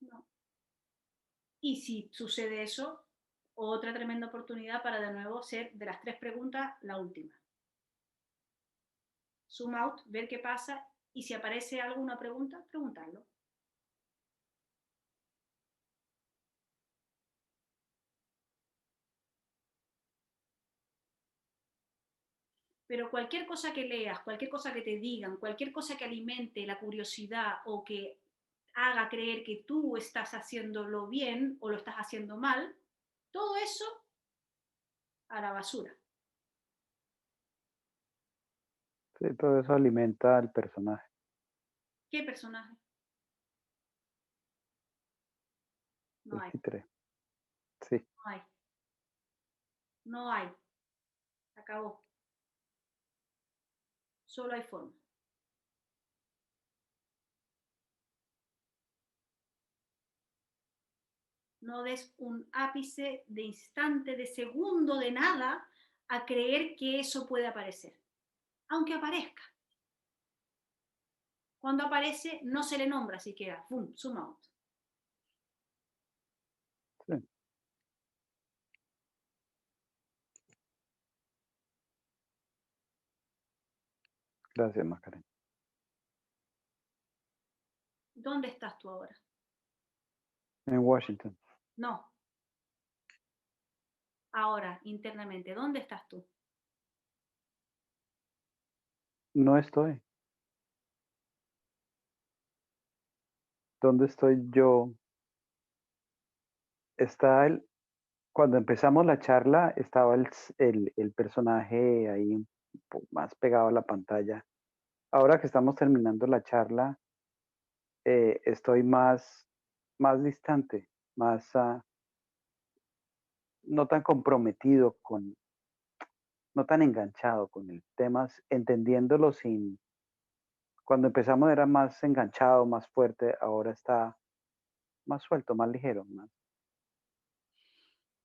No. Y si sucede eso, otra tremenda oportunidad para de nuevo ser de las 3 preguntas la última. Zoom out, ver qué pasa y si aparece alguna pregunta, preguntarlo. Pero cualquier cosa que leas, cualquier cosa que te digan, cualquier cosa que alimente la curiosidad o que haga creer que tú estás haciéndolo bien o lo estás haciendo mal, todo eso a la basura. Sí, todo eso alimenta al personaje. ¿Qué personaje? No El hay, títere. Sí, no hay, no hay. Acabó. Solo hay forma. No des un ápice de instante, de segundo, de nada, a creer que eso puede aparecer. Aunque aparezca. Cuando aparece, no se le nombra siquiera. ¡Bum! Zoom out. sí. Gracias, Macarena. ¿Dónde estás tú ahora? En Washington. No. Ahora, internamente, ¿dónde estás tú? No estoy. ¿Dónde estoy yo? Está cuando empezamos la charla, estaba el personaje ahí un poco más pegado a la pantalla. Ahora que estamos terminando la charla, estoy más distante, no tan comprometido no tan enganchado con el tema, entendiéndolo cuando empezamos era más enganchado, más fuerte, ahora está más suelto, más ligero, más.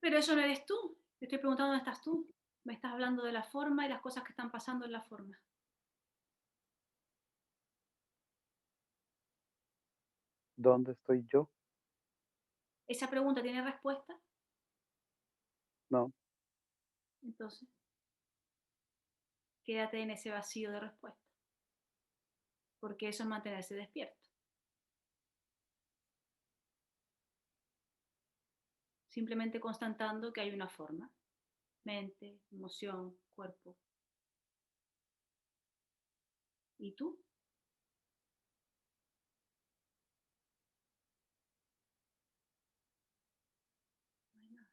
Pero eso no eres tú. Te estoy preguntando dónde estás tú. Me estás hablando de la forma y las cosas que están pasando en la forma. ¿Dónde estoy yo? ¿Esa pregunta tiene respuesta? No, Entonces, quédate en ese vacío de respuesta. Porque eso es mantenerse despierto. Simplemente constatando que hay una forma. Mente, emoción, cuerpo. ¿Y tú? No hay nada.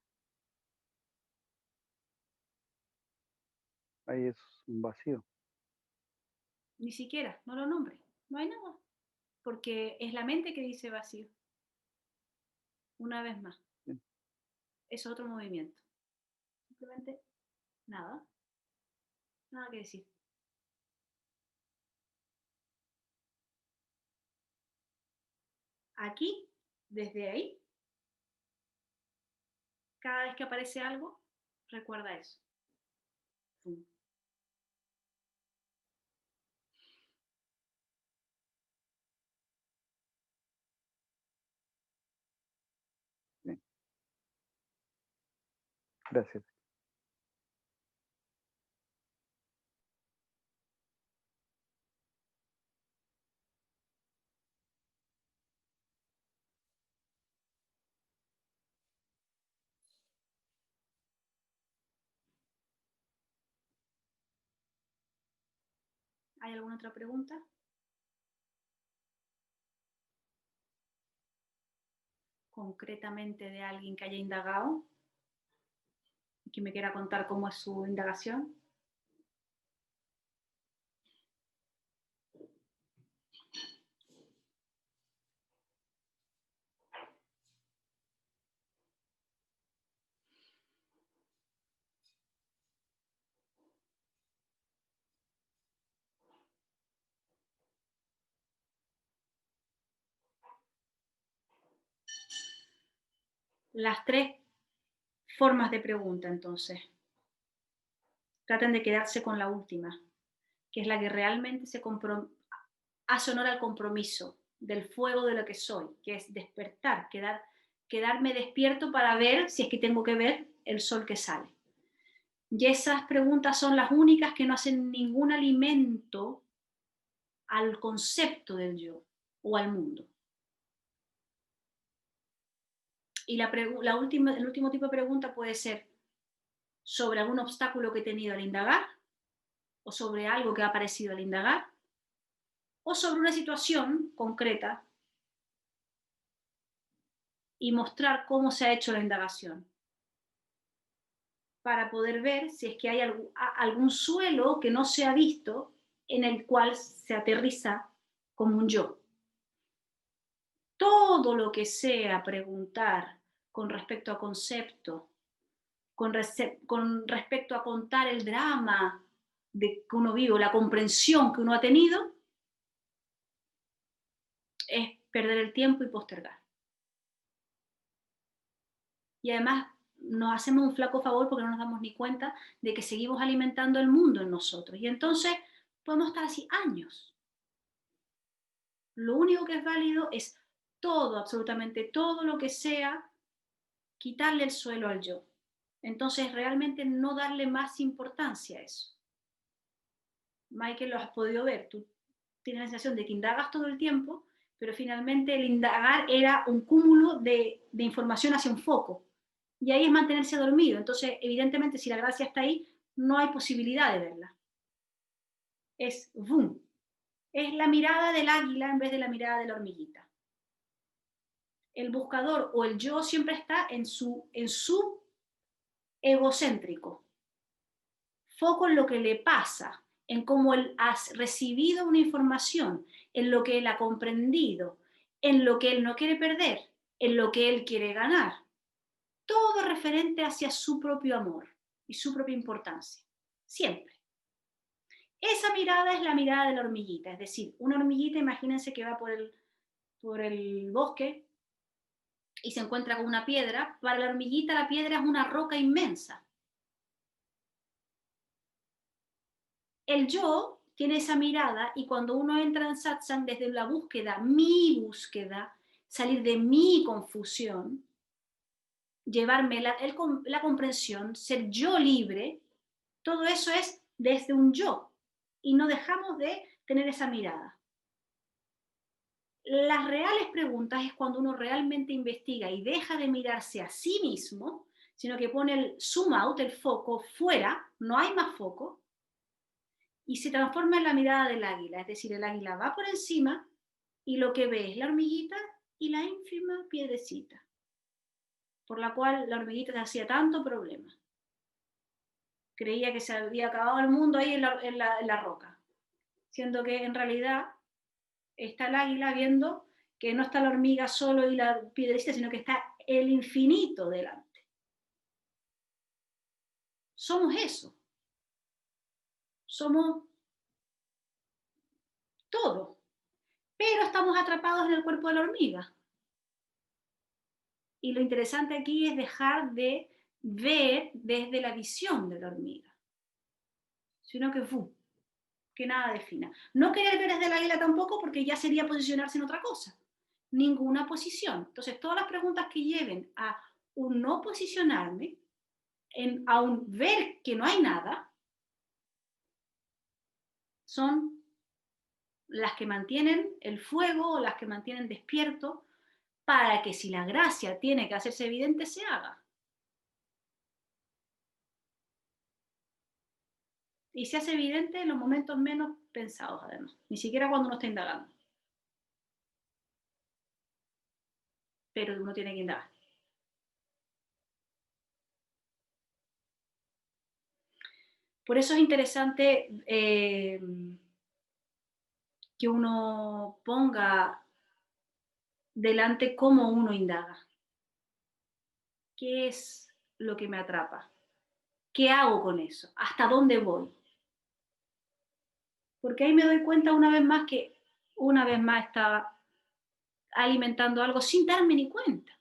ahí es un vacío. Ni siquiera, no lo nombres. No hay nada. Porque es la mente que dice vacío. Una vez más. Sí. Es otro movimiento. Simplemente nada. Nada que decir. Aquí, desde ahí, cada vez que aparece algo, recuerda eso. Pum. Sí. Gracias. ¿Hay alguna otra pregunta? Concretamente de alguien que haya indagado y que me quiera contar cómo es su indagación. Las 3 formas de pregunta, entonces. Traten de quedarse con la última, que es la que realmente hace honor al compromiso del fuego de lo que soy, que es despertar, quedarme despierto para ver si es que tengo que ver el sol que sale. Y esas preguntas son las únicas que no hacen ningún alimento al concepto del yo o al mundo. Y el último tipo de pregunta puede ser sobre algún obstáculo que he tenido al indagar, o sobre algo que ha aparecido al indagar, o sobre una situación concreta y mostrar cómo se ha hecho la indagación, para poder ver si es que hay algún suelo que no se ha visto en el cual se aterriza como un yo. Todo lo que sea preguntar con respecto a concepto, con respecto a contar el drama de que uno vive, la comprensión que uno ha tenido, es perder el tiempo y postergar. Y además nos hacemos un flaco favor porque no nos damos ni cuenta de que seguimos alimentando el mundo en nosotros. Y entonces podemos estar así años. Lo único que es válido es todo, absolutamente todo lo que sea, quitarle el suelo al yo. Entonces realmente no darle más importancia a eso. Michael, lo has podido ver, tú tienes la sensación de que indagas todo el tiempo, pero finalmente el indagar era un cúmulo de información hacia un foco. Y ahí es mantenerse dormido. Entonces, evidentemente, si la gracia está ahí, no hay posibilidad de verla. Es boom. Es la mirada del águila en vez de la mirada de la hormiguita. El buscador o el yo siempre está en su egocéntrico. Foco en lo que le pasa, en cómo él ha recibido una información, en lo que él ha comprendido, en lo que él no quiere perder, en lo que él quiere ganar. Todo referente hacia su propio amor y su propia importancia. Siempre. Esa mirada es la mirada de la hormiguita. Es decir, una hormiguita, imagínense que va por el bosque y se encuentra con una piedra. Para la hormiguita la piedra es una roca inmensa. El yo tiene esa mirada y cuando uno entra en satsang desde la búsqueda, mi búsqueda, salir de mi confusión, llevarme la comprensión, ser yo libre, todo eso es desde un yo y no dejamos de tener esa mirada. Las reales preguntas es cuando uno realmente investiga y deja de mirarse a sí mismo, sino que pone el zoom out, el foco fuera, no hay más foco, y se transforma en la mirada del águila, es decir, el águila va por encima y lo que ve es la hormiguita y la ínfima piedrecita, por la cual la hormiguita se hacía tanto problema. Creía que se había acabado el mundo ahí en la roca, siendo que en realidad está el águila viendo que no está la hormiga solo y la piedrecita, sino que está el infinito delante. Somos eso. Somos todo. Pero estamos atrapados en el cuerpo de la hormiga. Y lo interesante aquí es dejar de ver desde la visión de la hormiga, sino que nada defina. No querer ver desde el águila tampoco, porque ya sería posicionarse en otra cosa. Ninguna posición. Entonces, todas las preguntas que lleven a un no posicionarme, a un ver que no hay nada, son las que mantienen el fuego o las que mantienen despierto para que si la gracia tiene que hacerse evidente, se haga. Y se hace evidente en los momentos menos pensados, además. Ni siquiera cuando uno está indagando. Pero uno tiene que indagar. Por eso es interesante que uno ponga delante cómo uno indaga. ¿Qué es lo que me atrapa? ¿Qué hago con eso? ¿Hasta dónde voy? Porque ahí me doy cuenta una vez más que una vez más estaba alimentando algo sin darme ni cuenta.